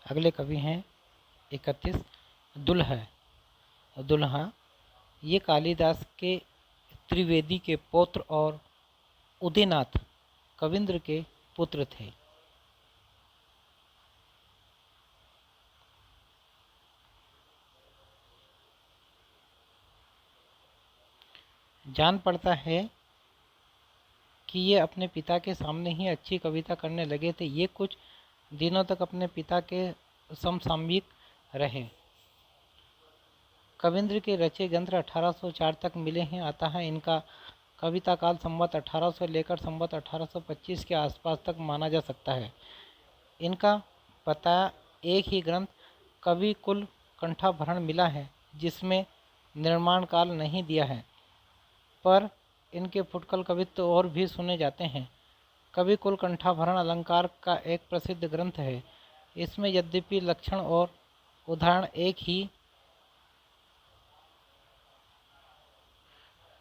अगले कवि हैं 31 दुल्हा। दुल्हा ये कालिदास के त्रिवेदी के पौत्र और उदयनाथ कविंद्र के पुत्र थे। जान पड़ता है कि ये अपने पिता के सामने ही अच्छी कविता करने लगे थे। ये कुछ दिनों तक अपने पिता के समसामयिक रहे। कविंद्र के रचे ग्रंथ 1804 तक मिले हैं, अतः इनका कविता काल संवत 1800 लेकर संवत 1825 के आसपास तक माना जा सकता है। इनका बताया एक ही ग्रंथ कवि कुल कंठाभरण मिला है, जिसमें निर्माण काल नहीं दिया है, पर इनके फुटकल कवित्व और भी सुने जाते हैं। कवि कुल कंठाभरण अलंकार का एक प्रसिद्ध ग्रंथ है। इसमें यद्यपि लक्षण और उदाहरण एक ही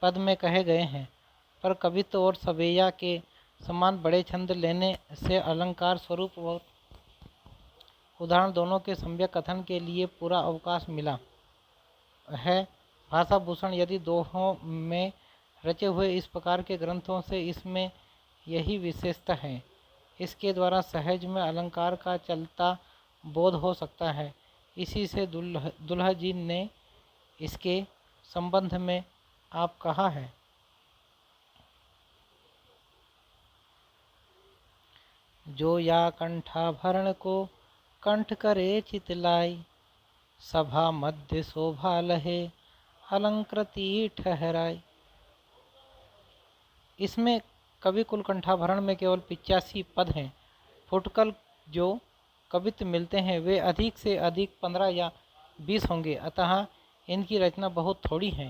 पद में कहे गए हैं, पर कवित्व और सवैया के समान बड़े छंद लेने से अलंकार स्वरूप और उदाहरण दोनों के सम्यक कथन के लिए पूरा अवकाश मिला है। भाषा भूषण यदि दोहों में रचे हुए इस प्रकार के ग्रंथों से इसमें यही विशेषता है। इसके द्वारा सहज में अलंकार का चलता बोध हो सकता है। इसी से दुल्हा जी ने इसके संबंध में आप कहा है, जो या कंठाभरण को कंठ करे चितलाई, सभा मध्य शोभा लहे अलंकृति ठहराई। इसमें कवि कुल कंठाभरण में केवल 85 पद हैं। फुटकल जो कवित्व मिलते हैं वे अधिक से अधिक 15 या 20 होंगे, अतः इनकी रचना बहुत थोड़ी है,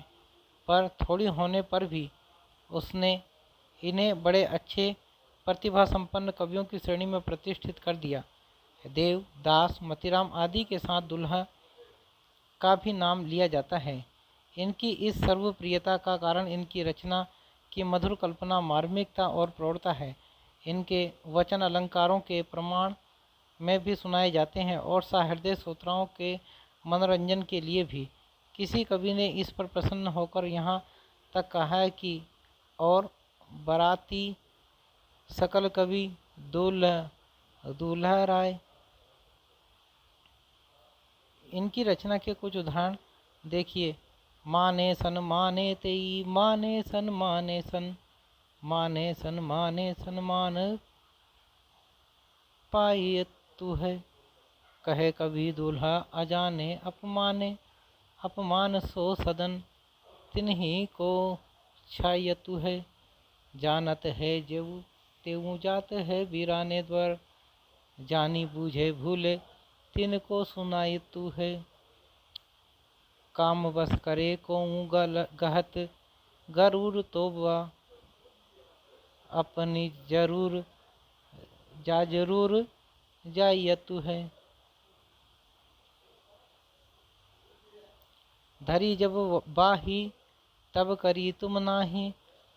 पर थोड़ी होने पर भी उसने इन्हें बड़े अच्छे प्रतिभा संपन्न कवियों की श्रेणी में प्रतिष्ठित कर दिया। देव दास मतीराम आदि के साथ दुल्हा का भी नाम लिया जाता है। इनकी इस सर्वप्रियता का कारण इनकी रचना की मधुर कल्पना, मार्मिकता और प्रौढ़ता है। इनके वचन अलंकारों के प्रमाण में भी सुनाए जाते हैं और सहृदय श्रोताओं के मनोरंजन के लिए भी। किसी कवि ने इस पर प्रसन्न होकर यहाँ तक कहा है कि और बाराती सकल कवि दूल्हा राय। इनकी रचना के कुछ उदाहरण देखिए। माने सन माने तेई, माने सन माने सन, माने सन माने सन मान पाई तू है। कहे कभी दूल्हा अजाने अपमाने, अपमान सो सदन तिन्ही को छाय तू है। जानत है जेऊ तेऊ जात है वीराने द्वर, जानी बूझे भूले तिनको सुनाई तू है। काम बस करे को गहत गरूर तो बा, अपनी जरूर जाय तू है। धरी जब बाही तब करी तुम नाही,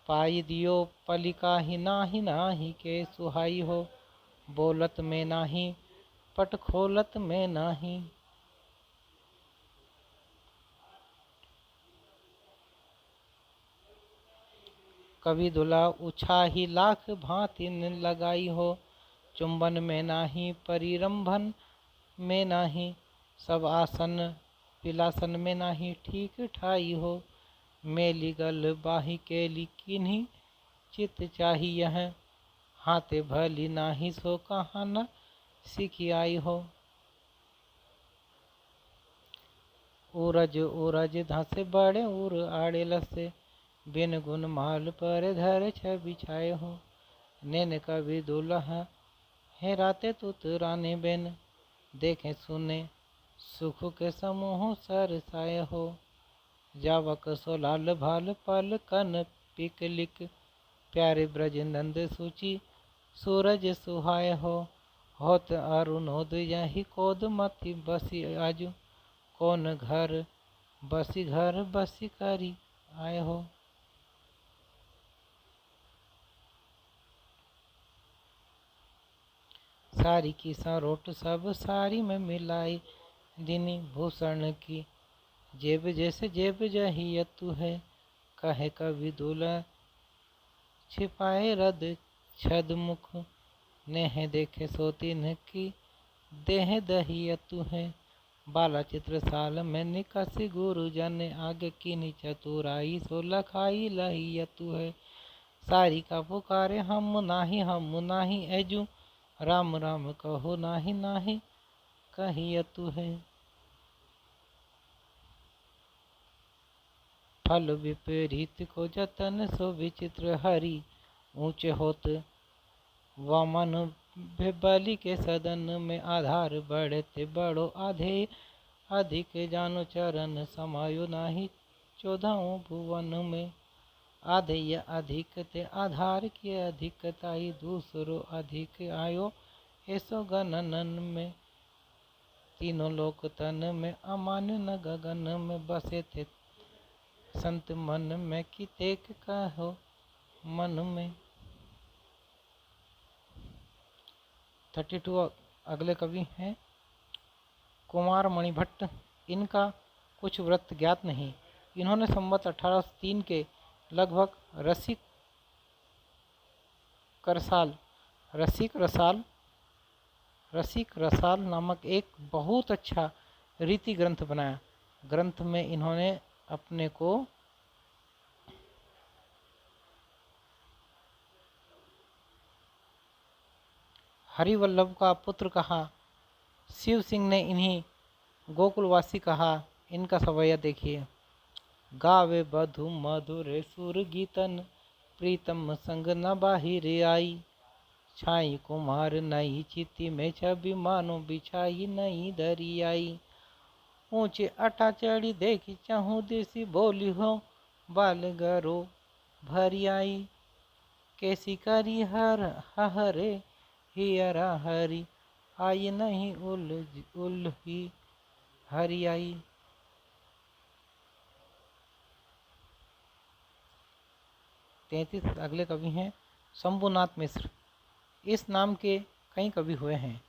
पाई दियो पलिका ही नाही नाही के सुहाई हो। बोलत में नाही पट खोलत में नाही। कवि दुल्हा उछाही लाख भांति लगाई हो। चुंबन में नाही परिरंभन में नाही, सब आसन पिलासन में नाही ठीक ठाई हो। मेली गल बाही केली किन्हीं चित चाहिए है, हाथे भली नाही सो कहाँ न सीखी आई हो। उरज धस बड़े उर आड़े लसे, बिन गुण माल पर धर छ बिछाए हो। नैन कवि दुल्हा है राते तुत रानी बेन, देखे सुने सुख के समूह सरसाए हो। जावक सो लाल भाल पल कन पिकलिक, प्यारे ब्रज नंद सूची सूरज सुहाय हो। होत अरुणोद यही कोद मति बसी आजू, कौन घर बसी करी आए हो। सारी की सरोट सब सारी में मिलाई, दिनी भूषण की जेब जैसे जेब जही तू है, कहे कवि दूल्हा छिपाए रद छद मुख, नेह देखे सोतिन की देह दही तू है। बाला चित्र साल में निकसी गुरु जन, आगे की चतुराई सो लखाई लही तू है। सारी का पुकारे हम नाही एजू, राम राम कहो नाही नाही कही तू है। फल विपरीत को जतन सो विचित्र हरि, ऊंचे होत वामन बलि के सदन में, आधार बढ़ते बड़ो आधे अधिक जानो चरण, समायो नाही 14 भुवन में। आधेय अधिक ते आधार की अधिकताई, दूसरो अधिक आयो ऐसो गणनन में। तीनों लोक तन में अमान्य न गगन में, बसे थे संत मन में कि तेक कहो मन में। 32 अगले कवि हैं कुमार मणिभट्ट। इनका कुछ वृत्त ज्ञात नहीं। इन्होंने संवत 1803 के लगभग रसिक रसाल नामक एक बहुत अच्छा रीति ग्रंथ बनाया। ग्रंथ में इन्होंने अपने को हरिवल्लभ का पुत्र कहा। शिव सिंह ने इन्हीं गोकुलवासी कहा। इनका सवैया देखिए। गावे बधु मधुर सुर गीतन, प्रीतम संग न बाहिर आई, छाई कुमार नई चिति में छवि, मानो बिछाई नई धरी आई। ऊंचे अटा चढ़ी देखी चहु देसी, बोली हो बाल गरो भरी आई, कैसी करी हरे हियरा हरी, आई नहीं उल ही हरी आई। तैतीस अगले कवि हैं शंभुनाथ मिश्र। इस नाम के कई कवि हुए हैं,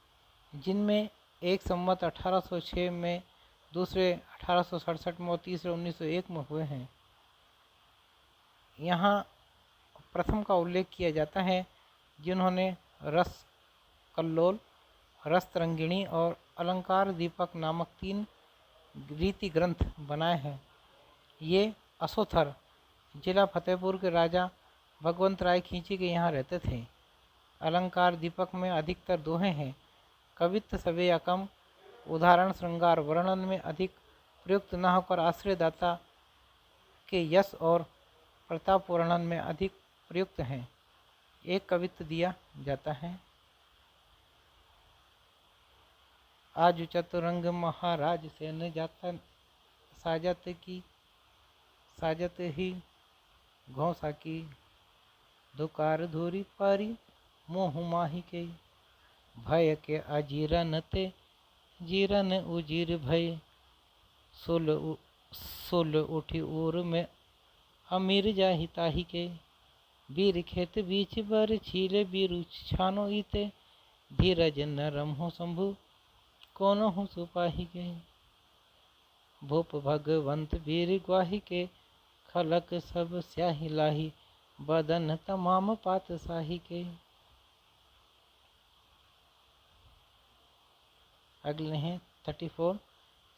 जिनमें एक संवत 1806 में, दूसरे 1867 में और तीसरे 1901 में हुए हैं। यहाँ प्रथम का उल्लेख किया जाता है जिन्होंने रस कल्लोल, रस तरंगिणी और अलंकार दीपक नामक 3 रीति ग्रंथ बनाए हैं। ये असोथर जिला फतेहपुर के राजा भगवंत राय खींची के यहाँ रहते थे। अलंकार दीपक में अधिकतर दोहे हैं। कवित्व सवे या कम, उदाहरण श्रृंगार वर्णन में अधिक प्रयुक्त न होकर आश्रयदाता के यश और प्रताप वर्णन में अधिक प्रयुक्त हैं। एक कवित्व दिया जाता है। आज चतुरंग महाराज से न जाता, साजत ही घोंसा की, दुकार धूरी पारी मोह माही के, भय के अजीरन ते जीरन उजीर भय, सुल उठी उर में अमीर जाहि ताही के, बीर खेत बीच बर छीले बीरु छानो ईते, धीरज नरम हो शंभु कोनो हूँ सुपाही के, भूप भगवंत वीर ग्वाही के, खलक सब स्याही लाही, बदन तमाम पात साही के। अगले हैं 34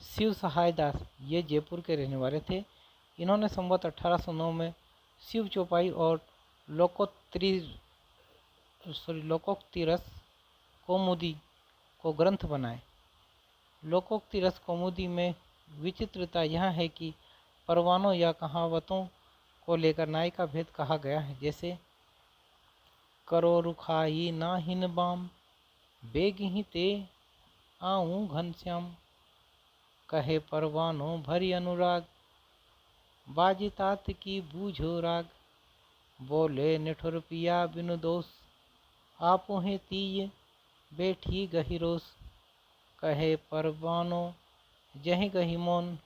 शिव सहाय दास। ये जयपुर के रहने वाले थे। इन्होंने संवत 1809 में शिव चौपाई और लोकोक्ति रस कौमुदी को ग्रंथ बनाए। लोकोक्ति रस कौमुदी में विचित्रता यह है कि परवानों या कहावतों को लेकर न्याय का भेद कहा गया है। जैसे करो रुखाई ना हिन बाम, बेग ही ते आऊँ घनश्याम, कहे परवानों भरी अनुराग, बाजी तात की बूझो राग, बोले निठुर पिया बिनु दोष, आपो हैं तीय बैठी गहिरोस, कहे परवानों जहि गहि मोन,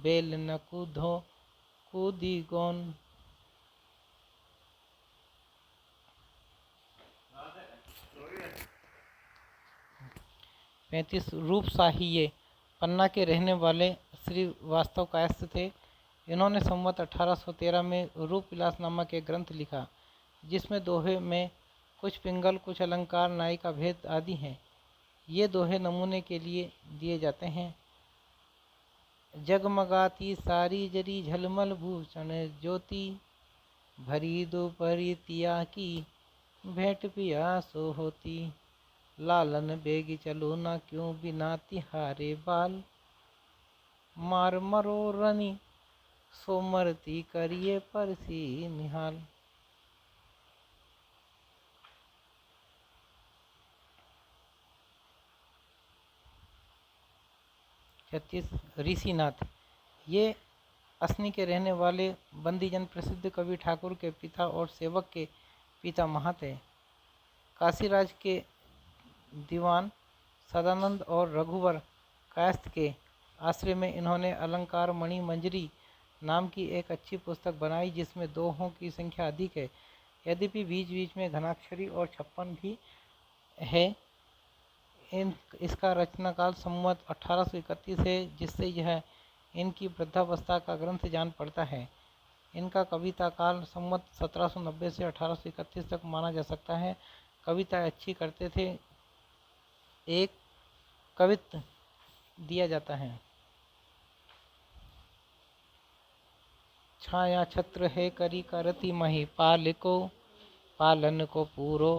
बेल न कूदो कूदी गौन। 35 रूपशाही ये पन्ना के रहने वाले श्री वास्तव कायस्थ थे। इन्होंने संवत 1813 में रूप विलास नामक एक ग्रंथ लिखा, जिसमें दोहे में कुछ पिंगल, कुछ अलंकार, नायिका भेद आदि हैं। ये दोहे नमूने के लिए दिए जाते हैं। जगमगाती सारी जरी झलमल भूषण ज्योति, भरी दोपहरी तिया की भेंट पिया सो होती। लालन बेगी चलो ना क्यों बिना तिहारे बाल, मार मरो रनी सोमरती करिए परसी निहाल। 36 ऋषिनाथ ये असनी के रहने वाले बंदीजन प्रसिद्ध कवि ठाकुर के पिता और सेवक के पिता थे। काशीराज के दीवान सदानंद और रघुवर कायस्थ के आश्रय में इन्होंने अलंकार मणि मंजरी नाम की एक अच्छी पुस्तक बनाई, जिसमें दोहों की संख्या अधिक है, यद्यपि बीच बीच में घनाक्षरी और 56 भी है। इसका रचनाकाल संवत 1831 है, जिससे यह इनकी वृद्धावस्था का ग्रंथ जान पड़ता है। इनका कविता काल संवत 1790 से 1831 तक माना जा सकता है। कविता अच्छी करते थे। एक कवित्व दिया जाता है। छाया छत्र है करी करती मही पाल को, पालन को पूरो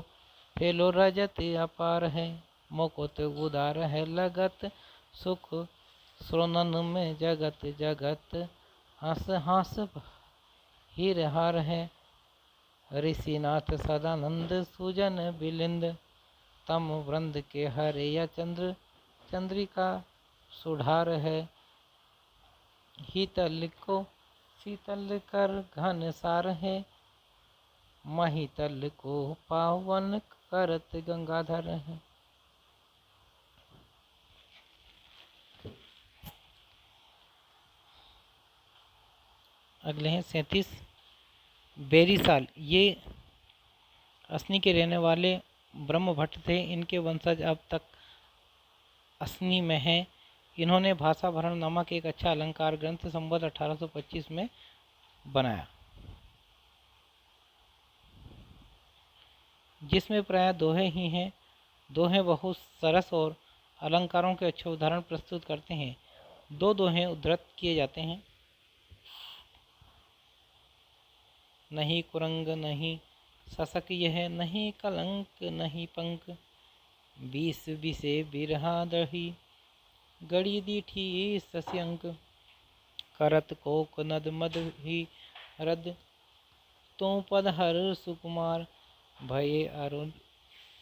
फेलो रजत अपार है। मोकोत उदार है लगत सुख श्रोनन में जगत जगत, हंस हंस हीर हार है। ऋषिनाथ सदानंद सुजन बिलिंद, तम वृंद के हरे या चंद्र चंद्रिका सुधार है। हीतल को शीतल कर घन सार है, महितल को पावन करत गंगाधर है। अगले हैं 37 बेरीसाल ये असनी के रहने वाले ब्रह्म भट्ट थे। इनके वंशज अब तक असनी में हैं। इन्होंने भाषा भरण नामक एक अच्छा अलंकार ग्रंथ संवत 1825 में बनाया, जिसमें प्राय दोहे ही हैं। दोहे बहुत सरस और अलंकारों के अच्छे उदाहरण प्रस्तुत करते हैं। दो दोहे उद्धृत किए जाते हैं। नहीं कुरंग नहीं ससक यह, नहीं कलंक नहीं पंक, 20 बिसे बिरहा दही, गड़ी दीठी सस्यंक। करत कोक नद मद ही रद, तो पद हर सुकुमार, भये अरुण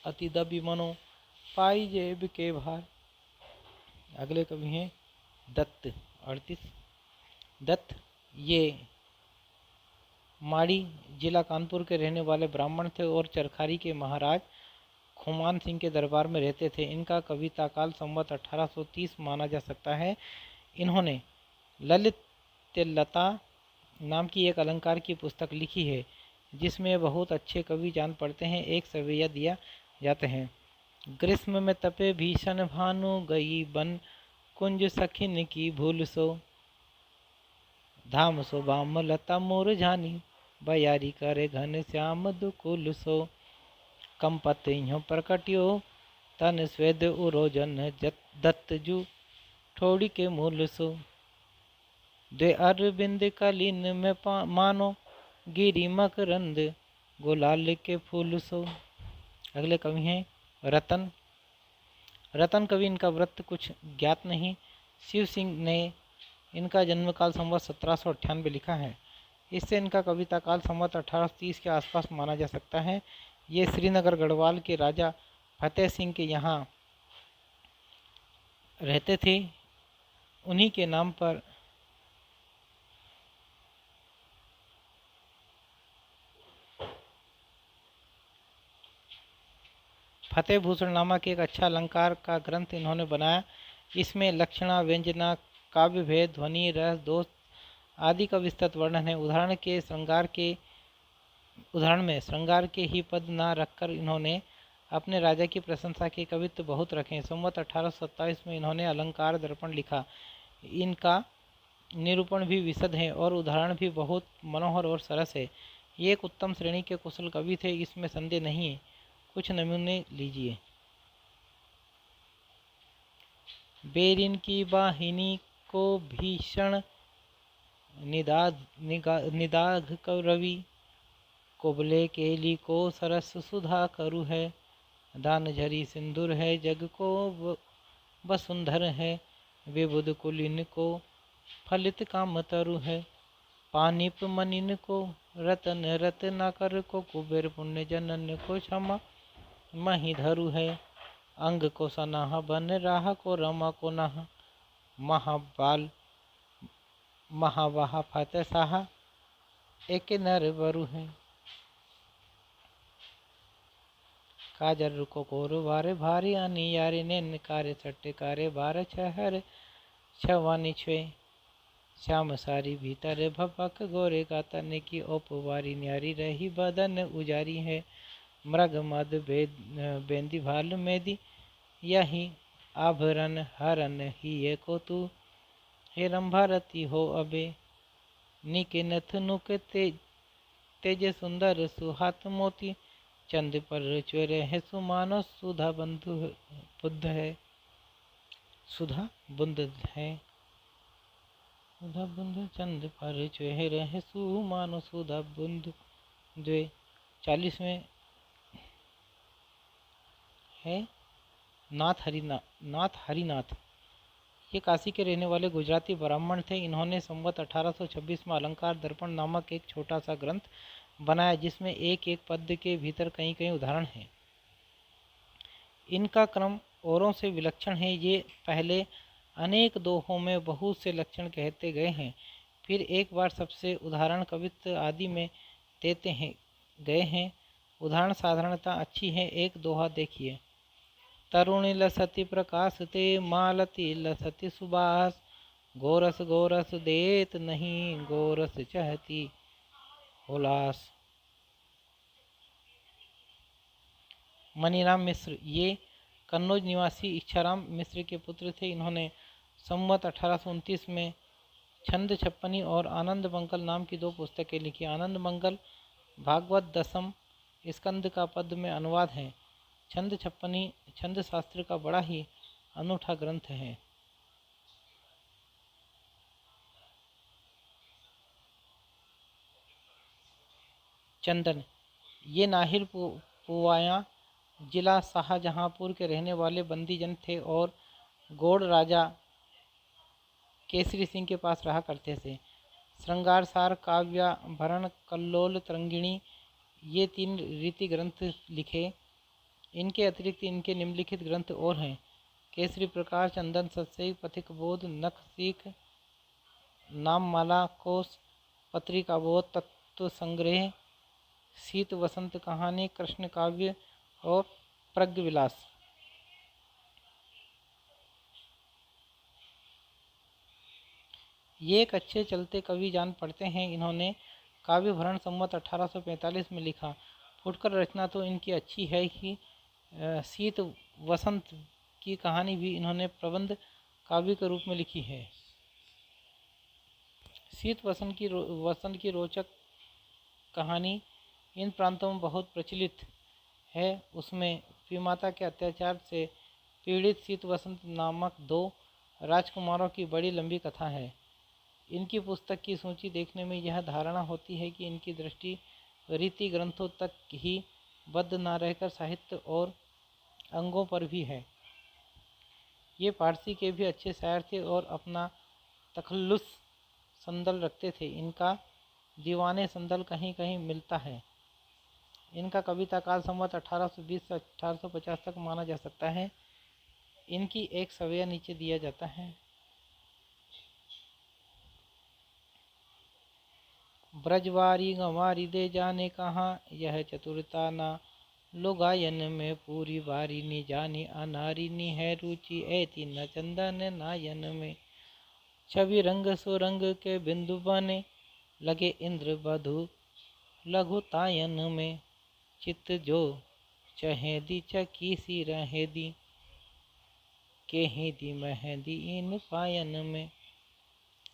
अति दबी मनो, पाई जेब के भार। अगले कवि हैं दत्त 38 दत्त ये माड़ी जिला कानपुर के रहने वाले ब्राह्मण थे और चरखारी के महाराज खुमान सिंह के दरबार में रहते थे। इनका कविता काल संवत 1830 माना जा सकता है। इन्होंने ललित लता नाम की एक अलंकार की पुस्तक लिखी है, जिसमें बहुत अच्छे कवि जान पड़ते हैं। एक सवैया दिया जाते हैं। ग्रीष्म में तपे भीषण भानु, गई बन कुंज सखिन की भूल सो, धाम सो बाम लता मोर जानी, बयारी करे घन श्याम दुकुल सो। कंपत यूं प्रकटियो तन स्वेद उरोजन, दत्त जू ठोड़ी के मूल सो। दे अरविंद कलीन में मानो, गिरी मकरंद गुलाल के फूल सो। अगले कवि हैं रतन रतन कवि। इनका व्रत कुछ ज्ञात नहीं। शिव सिंह ने इनका जन्मकाल संवत 1798 लिखा है। इससे इनका कविता काल संवत 1830 के आसपास माना जा सकता है। ये श्रीनगर गढ़वाल के राजा फतेह सिंह के यहाँ रहते थे। उन्हीं के नाम पर फतेह भूषण नामक एक अच्छा अलंकार का ग्रंथ इन्होंने बनाया। इसमें लक्षणा, व्यंजना, काव्य भेद, ध्वनि, रस, दोष आदि का विस्तृत वर्णन है। उदाहरण में श्रृंगार के ही पद न रखकर इन्होंने अपने राजा की प्रशंसा के कवित्व बहुत रखे। संवत 1827 में इन्होंने अलंकार दर्पण लिखा। इनका निरूपण भी विशद है और उदाहरण भी बहुत मनोहर और सरस है। ये एक उत्तम श्रेणी के कुशल कवि थे, इसमें संदेह नहीं है। कुछ नमूने लीजिए। बेरिन की वाहिनी को भीषण निदाघ रवि, कोबले केली को सरस सुधा करु है। दान झरी सिंदूर है, जग को वसुंधर है। विबुध कुलिन को फलित काम तरु है। पानिप मनिन को रतन रत्नाकर को, कुबेर पुण्य जनन को क्षमा मही धरु है। अंग को सनाह बन राह को रमा को नह, महाबाल महावाह फतेह साह एक नर बरु है। काजर को कोर वारे भारी अनि यारे, नैन कार्य सट्टे कार्य बार छहर छवानी छे। श्याम सारी भीतर भपक गोरे गातन की, ओपवारी न्यारी रही बदन उजारी है। मृग मद बेंदी भाल मेदी, यही आभरण हरन ही ये को तू। हे रंभारती हो अबे, निके नथ नुक तेज सुंदर सुहात मोती। चंद पर चेरे है सुमानो, सुधा बंधु बुद्ध है। सुधा बुंद है, सुधा बुंद चंद पर चेहरे है सुमानो, सुधा बुंद द्वे। 40वें है नाथ हरिनाथ। ये काशी के रहने वाले गुजराती ब्राह्मण थे। इन्होंने संवत 1826 में अलंकार दर्पण नामक एक छोटा सा ग्रंथ बनाया, जिसमें एक एक पद्य के भीतर कई कई उदाहरण हैं। इनका क्रम औरों से विलक्षण है। ये पहले अनेक दोहों में बहुत से लक्षण कहते गए हैं, फिर एक बार सबसे उदाहरण कवित्व आदि में देते गए हैं। उदाहरण साधारणता अच्छी है। एक दोहा देखिए। तरुणी लसति प्रकाश ते, मालती लसति सुबास। गोरस गोरस देत नहीं, गोरस चहती हुलास। मनीराम मिश्र, ये कन्नौज निवासी इच्छाराम मिश्र के पुत्र थे। इन्होंने संवत 1829 में छंद छप्पनी और आनंद मंगल नाम की 2 पुस्तकें लिखी। आनंद मंगल भागवत दशम स्कंद का पद्य में अनुवाद है। छंद छप्पनी छंद शास्त्र का बड़ा ही अनूठा ग्रंथ है। चंदन, ये नाहिर पुवाया जिला शाहजहांपुर के रहने वाले बंदीजन थे और गौड़ राजा केसरी सिंह के पास रहा करते थे। श्रृंगार सार, काव्याभरण, कल्लोल, तरंगिणी, ये 3 रीति ग्रंथ लिखे। इनके अतिरिक्त इनके निम्नलिखित ग्रंथ और हैं। केसरी प्रकाश, चंदन सत्सई, पथिक बोध, नख सीख, नाममाला कोश, पत्रिका बोध, तत्व संग्रह, शीत वसंत कहानी, कृष्ण काव्य और प्रज्ञ विलास। ये एक अच्छे चलते कवि जान पड़ते हैं। इन्होंने काव्यभरण संवत 1845 में लिखा। फुटकर रचना तो इनकी अच्छी है ही। शीत वसंत की कहानी भी इन्होंने प्रबंध काव्य के रूप में लिखी है। शीत वसंत की रोचक कहानी इन प्रांतों में बहुत प्रचलित है। उसमें विमाता के अत्याचार से पीड़ित शीत वसंत नामक 2 राजकुमारों की बड़ी लंबी कथा है। इनकी पुस्तक की सूची देखने में यह धारणा होती है कि इनकी दृष्टि रीति ग्रंथों तक ही बद्ध न रहकर साहित्य और अंगों पर भी है। ये पारसी के भी अच्छे शायर थे और अपना तखल्लुस संदल रखते थे। इनका दीवाने संदल कहीं कहीं मिलता है। इनका कविता काल संवत 1820 से 1850 तक माना जा सकता है। इनकी एक सवैया नीचे दिया जाता है। ब्रजवारी गंवारी दे जाने कहाँ, यह चतुरता ना लो गायन में पूरी बारी नी जानी। अनारी नी है रुचि ऐती न चंदन नायन में। छवि रंग सुरंग के बिंदु बने, लगे इंद्र बधु लघु तायन में। चित्त जो चहेदी चकी सी रहेदी, केहेदी मेहंदी इन पायन में।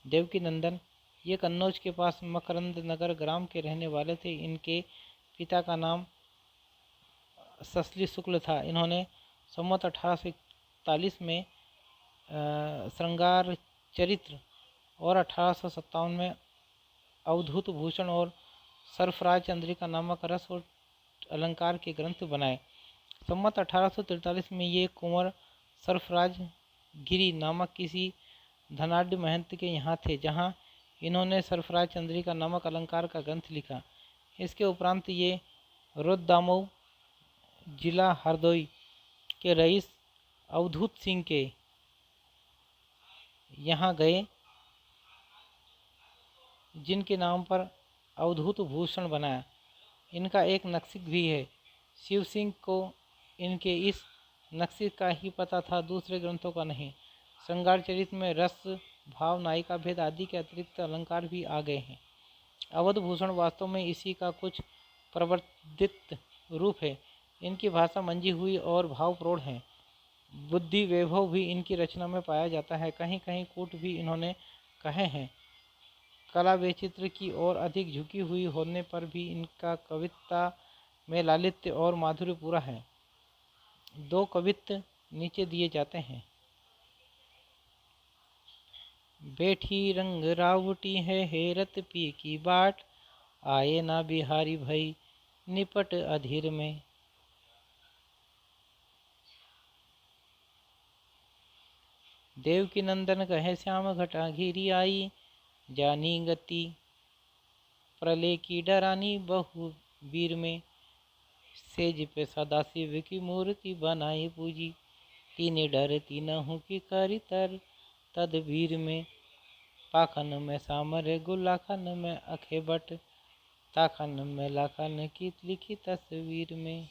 देवकी नंदन ये कन्नौज के पास मकरंद नगर ग्राम के रहने वाले थे। इनके पिता का नाम ससली शुक्ल था। इन्होंने संवत 1841 में श्रृंगार चरित्र और 1857 में अवधूत भूषण और सरफराज चंद्रिका नामक रस और अलंकार के ग्रंथ बनाए। संवत 1843 में ये कुंवर सरफराज गिरी नामक किसी धनाढ़ महंत के यहाँ थे, जहाँ इन्होंने सरफराज चंद्रिका नामक अलंकार का ग्रंथ लिखा। इसके उपरांत ये रोदामऊ जिला हरदोई के रईस अवधूत सिंह के यहाँ गए, जिनके नाम पर अवधूत भूषण बनाया। इनका एक नक्सिक भी है। शिव सिंह को इनके इस नक्सिक का ही पता था, दूसरे ग्रंथों का नहीं। श्रृंगार चरित्र में रस भाव नायिका भेद आदि के अतिरिक्त अलंकार भी आ गए हैं। अवध भूषण वास्तव में इसी का कुछ प्रवर्धित रूप है। इनकी भाषा मंजी हुई और भावप्रौढ़ है। बुद्धि वैभव भी इनकी रचना में पाया जाता है। कहीं कहीं कूट भी इन्होंने कहे हैं। कला वैचित्र की ओर अधिक झुकी हुई होने पर भी इनका कविता में लालित्य और माधुर्य पूरा है। दो कवित्त नीचे दिए जाते हैं। बैठी रंग रावटी है हेरत पी की बाट, आए ना बिहारी भई निपट अधीर में। देवकी नंदन कहे श्याम घटा घिरी आई, जानी गति प्रलय की डरानी बहु वीर में। सेज पे सदाशिव की मूर्ति बनाई पूजी, तीन डर तीनहु की करी तर तदबीर में। पाखन में सामर गुलाखन में अखे बट, ताखन में लाखन की लिखी तस्वीर में।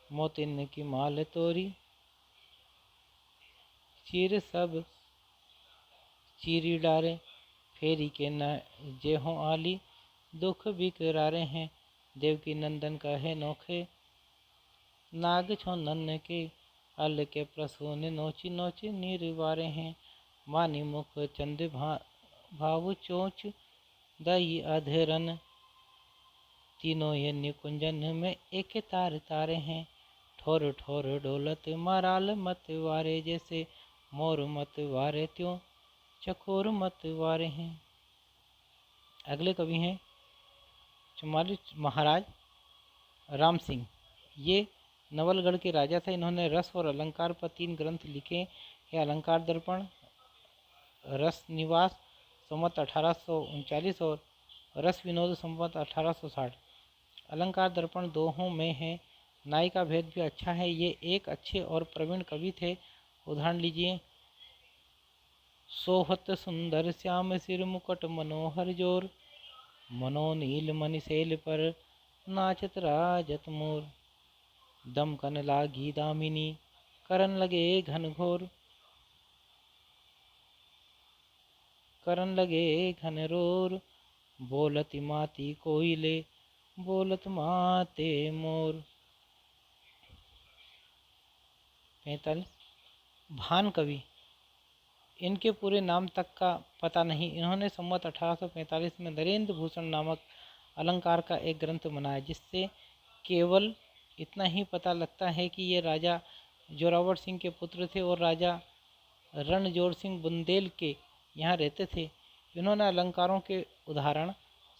मोतिन की माल तोरी चीर सब चीरी डारे, फेरी के न जेहों आली दुख बिकरारे हैं। देवकी नंदन कहे नोखे नाग छोनन के, अल के प्रसून नोची नोची निर्वारे हैं। मानी मुख चंद भाव चोच दई अधरन, तीनों ये निकुंजन में एक तार तारे हैं। ठोर ठोर डोलत मराल मत वारे, जैसे मोर मत वारे त्यों चकोर मत वारे हैं। अगले कवि हैं चुमाली महाराज राम सिंह। ये नवलगढ़ के राजा थे। इन्होंने रस और अलंकार पर 3 ग्रंथ लिखे हैं। अलंकार दर्पण, रस निवास संवत 1839 और रस विनोद संवत 1860। अलंकार दर्पण दोहों में है। नायिका भेद भी अच्छा है। ये एक अच्छे और प्रवीण कवि थे। उदाहरण लीजिए। सोहत सुंदर श्याम सिर मुकुट मनोहर जोर, मनोनील मणिशैल पर नाचत राजत मोर। दमकन लागी दामिनी करन लगे घनघोर, करन लगे घनरोर। बोलत माती कोयले बोलत माते मोर। 45 भान कवि। इनके पूरे नाम तक का पता नहीं। इन्होंने संवत 1845 में नरेंद्र भूषण नामक अलंकार का एक ग्रंथ बनाया, जिससे केवल इतना ही पता लगता है कि ये राजा जोरावर सिंह के पुत्र थे और राजा रणजोर सिंह बुंदेल के यहाँ रहते थे। इन्होंने अलंकारों के उदाहरण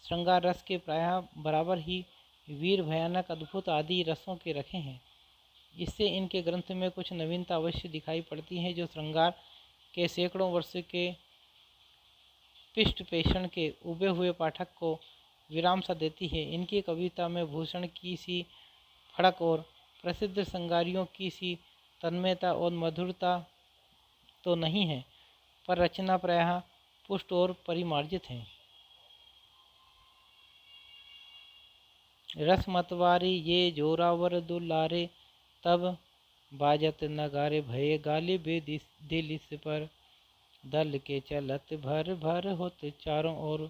श्रृंगार रस के प्रायः बराबर ही वीर भयानक अद्भुत आदि रसों के रखे हैं। इससे इनके ग्रंथ में कुछ नवीनता अवश्य दिखाई पड़ती है, जो श्रृंगार के सैकड़ों वर्ष के पृष्ठ पेषण के उबे हुए पाठक को विराम सा देती है। इनकी कविता में भूषण की सी फड़क और प्रसिद्ध श्रृंगारियों की सी तन्मयता और मधुरता तो नहीं है, पर रचना प्रायः पुष्ट और परिमार्जित है। रस मतवारे ये जोरावर दुलारे, तब बाजत नगारे भये गाले दिल इस पर। दल के चलत भर भर होत चारों ओर,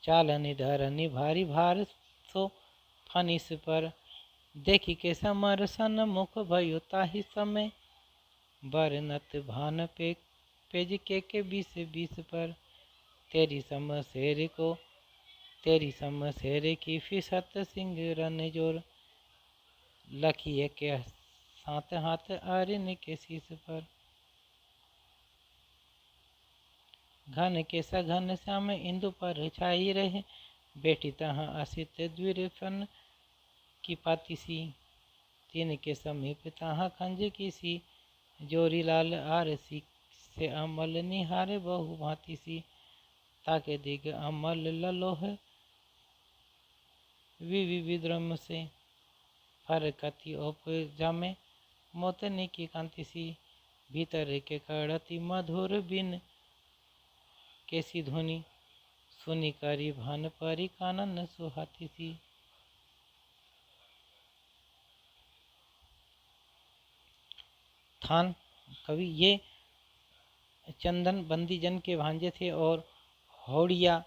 चालनि धरनि भारी भार सो फनिस पर, देखी के समर सन मुख भयो ताहि समय, बरनत भान पे पेज के बीस बीस पर, तेरी सम शेर को तेरी सम शेर की फिसत सिंह रन जोर, लखिए के सात हाथ आर्यन के शीस पर, घन के सघन श्याम इंदु पर छाई रहे, बेटी तहाँ असित द्विरफन की पातिसी, तीन के समीप तहाँ खंज की सी, जोरी लाल आरसी से अमल निहारे बहु भांति सी, ताके दिग अमल ललोह विद्रम से, फरकती ओप जामे मोतनी की कांति सी, भीतर के कड़ती मधुर बिन कैसी ध्वनि, सुनी करी भान परी कानन सुहाती सी। थान कवि ये चंदन बंदीजन के भांजे थे और हौड़िया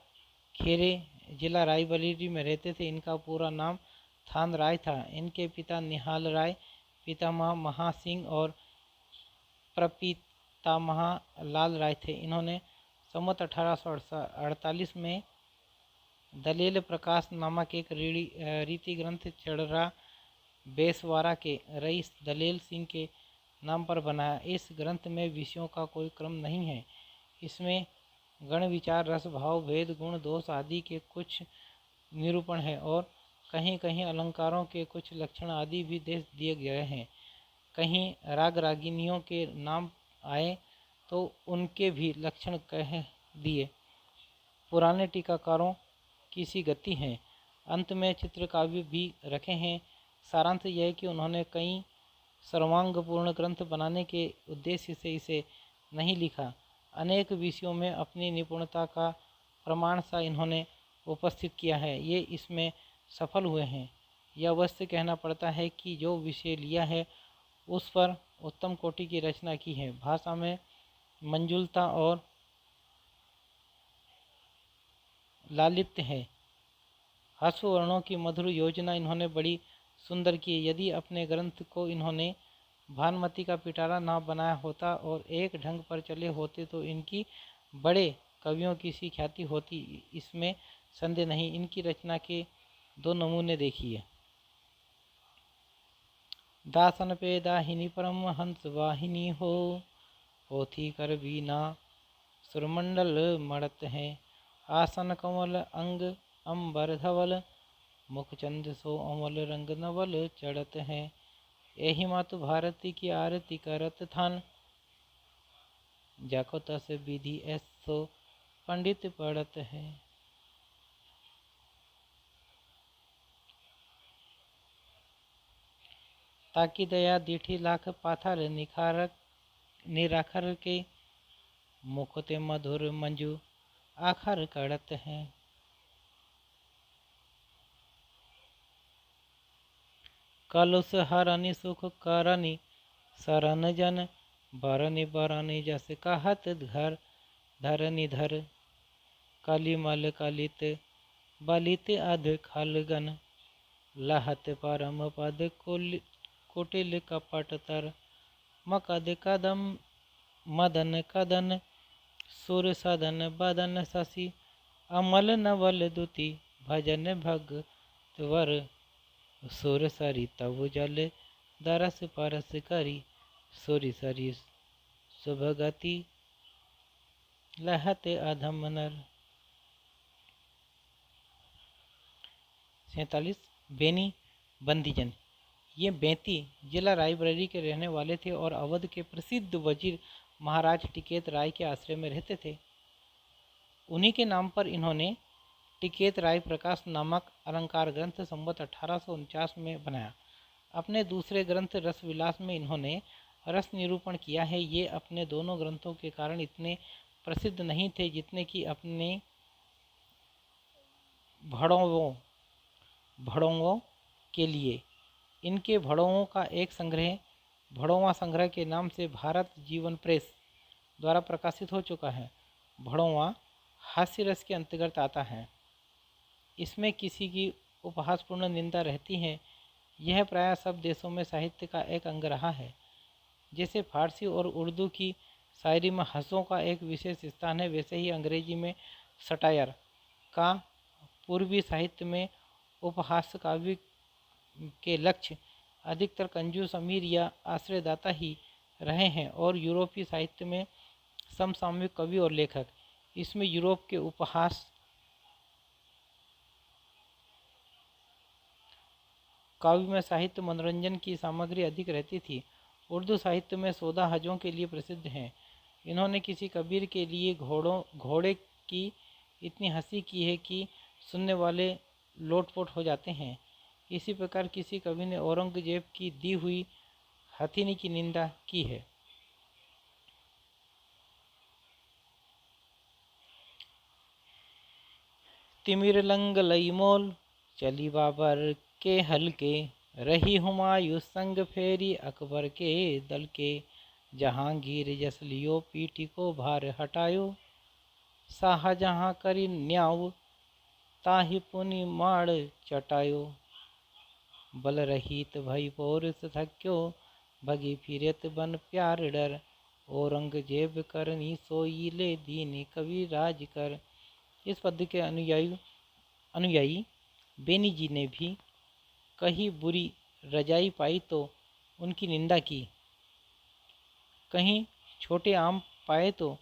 खेरे जिला रायबरेली में रहते थे। इनका पूरा नाम थान राय था। इनके पिता निहाल राय, पितामह महासिंह और प्रपितामह लाल राय थे। इन्होंने संवत 1848 में दलेल प्रकाश नामक एक रीति ग्रंथ चढ़रा बेसवारा के रईस दलेल सिंह के नाम पर बनाया। इस ग्रंथ में विषयों का कोई क्रम नहीं है। इसमें गण विचार, रस, भाव, भेद, गुण, दोष आदि के कुछ निरूपण है और कहीं कहीं अलंकारों के कुछ लक्षण आदि भी दे दिए गए हैं। कहीं राग रागिनियों के नाम आए तो उनके भी लक्षण कह दिए। पुराने टीकाकारों की सी गति है। अंत में चित्रकाव्य भी रखे हैं। सारांश यह है कि उन्होंने कई सर्वांगपूर्ण ग्रंथ बनाने के उद्देश्य से इसे नहीं लिखा। अनेक विषयों में अपनी निपुणता का प्रमाण सा इन्होंने उपस्थित किया है। ये इसमें सफल हुए हैं। यह अवश्य कहना पड़ता है कि जो विषय लिया है उस पर उत्तम कोटि की रचना की है। भाषा में मंजुलता और लालित्य है। ह्रस्व वर्णों की मधुर योजना इन्होंने बड़ी सुंदर की। यदि अपने ग्रंथ को इन्होंने भानुमति का पिटारा ना बनाया होता और एक ढंग पर चले होते तो इनकी बड़े कवियों की सी ख्याति होती, इसमें संदेह नहीं। इनकी रचना के दो नमूने देखिए। दासन पे दाहिनी परम हंस वाहिनी हो, पोथी कर बीना सुरमंडल मड़त है, आसन कमल अंग अंबर धवल, मुखचंद सो अमल रंग नवल चढ़त है, एहि मातु भारती की आरती करत थान, जाको तस विधि ऐसो पंडित पढ़त है। ताकि दया दीठी लाख पाथर निराखर के, मुखते मधुर मंजू आखर कड़त है। कलुष हरनि सुख करनि सरन जन, बरनि बरनि जस कहत घर धरनि धर, कलिमल कलित बलित अध खलगन, लहत परम पद कुटिल कपट तर, मकद कदम मदन कदन सुर सदन बदन शशि, अमल नवल दुति भजन भगत वर, सुर सरि तव जल दरस परस करी, सुरि सरि शुभगति लहत अधम नर। 47 बेनी बंदीजन। ये बेंती जिला रायबरेली के रहने वाले थे और अवध के प्रसिद्ध वजीर महाराज टिकैत राय के आश्रय में रहते थे। उन्हीं के नाम पर इन्होंने टिकैत राय प्रकाश नामक अलंकार ग्रंथ संवत 1849 में बनाया। अपने दूसरे ग्रंथ रसविलास में इन्होंने रस निरूपण किया है। ये अपने दोनों ग्रंथों के कारण इतने प्रसिद्ध नहीं थे जितने कि अपने भड़ोंगों के लिए। इनके भड़ोंगों का एक संग्रह भड़ोवा संग्रह के नाम से भारत जीवन प्रेस द्वारा प्रकाशित हो चुका है। भड़ोवा हास्य रस के अंतर्गत आता है। इसमें किसी की उपहासपूर्ण निंदा रहती है। यह प्रायः सब देशों में साहित्य का एक अंग रहा है। जैसे फारसी और उर्दू की शायरी में हंसों का एक विशेष स्थान है, वैसे ही अंग्रेजी में सटायर का पूर्वी साहित्य में उपहास काव्य के लक्ष्य अधिकतर कंजूस अमीर या आश्रयदाता ही रहे हैं, और यूरोपीय साहित्य में समसामयिक कवि और लेखक। इसमें यूरोप के उपहास काव्य में साहित्य मनोरंजन की सामग्री अधिक रहती थी। उर्दू साहित्य में सौदा हजों के लिए प्रसिद्ध हैं। इन्होंने किसी कबीर के लिए घोड़े की इतनी हंसी की है कि सुनने वाले लोटपोट हो जाते हैं। इसी प्रकार किसी कवि ने औरंगजेब की दी हुई हथीनी की निंदा की है। तिमिर लंग लई मोल चली बाबर के हल्के, रही हुमायूं संग फेरी अकबर के दल के, जहांगीर जस लियो पीठी को भार हटायो, शाहजहां करी न्याव ताहि पुनि माड़ चटायो, बल रहित भई पोरस थक्यो, भगी फिरत बन प्यार डर, औरंगजेब करनी सोई ले दीनी कवि राज कर। इस पद्य के अनुयायी बेनी जी ने भी कहीं बुरी रजाई पाई तो उनकी निंदा की, कहीं छोटे आम पाए तो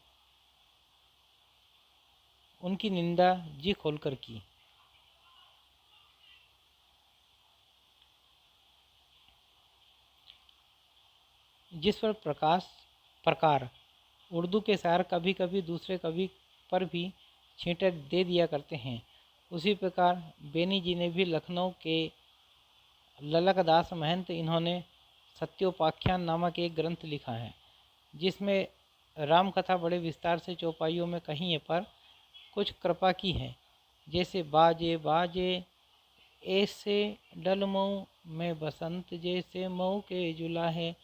उनकी निंदा जी खोलकर की। जिस पर प्रकार उर्दू के शायर कभी कभी दूसरे कवि पर भी छींटे दे दिया करते हैं, उसी प्रकार बेनी जी ने भी लखनऊ के ललकदास महंत इन्होंने सत्योपाख्यान नामक एक ग्रंथ लिखा है, जिसमें राम कथा बड़े विस्तार से चौपाइयों में कहीं पर कुछ कृपा की है। जैसे बाजे बाजे ऐसे डलमऊ में बसंत, जैसे मऊ के जुला है,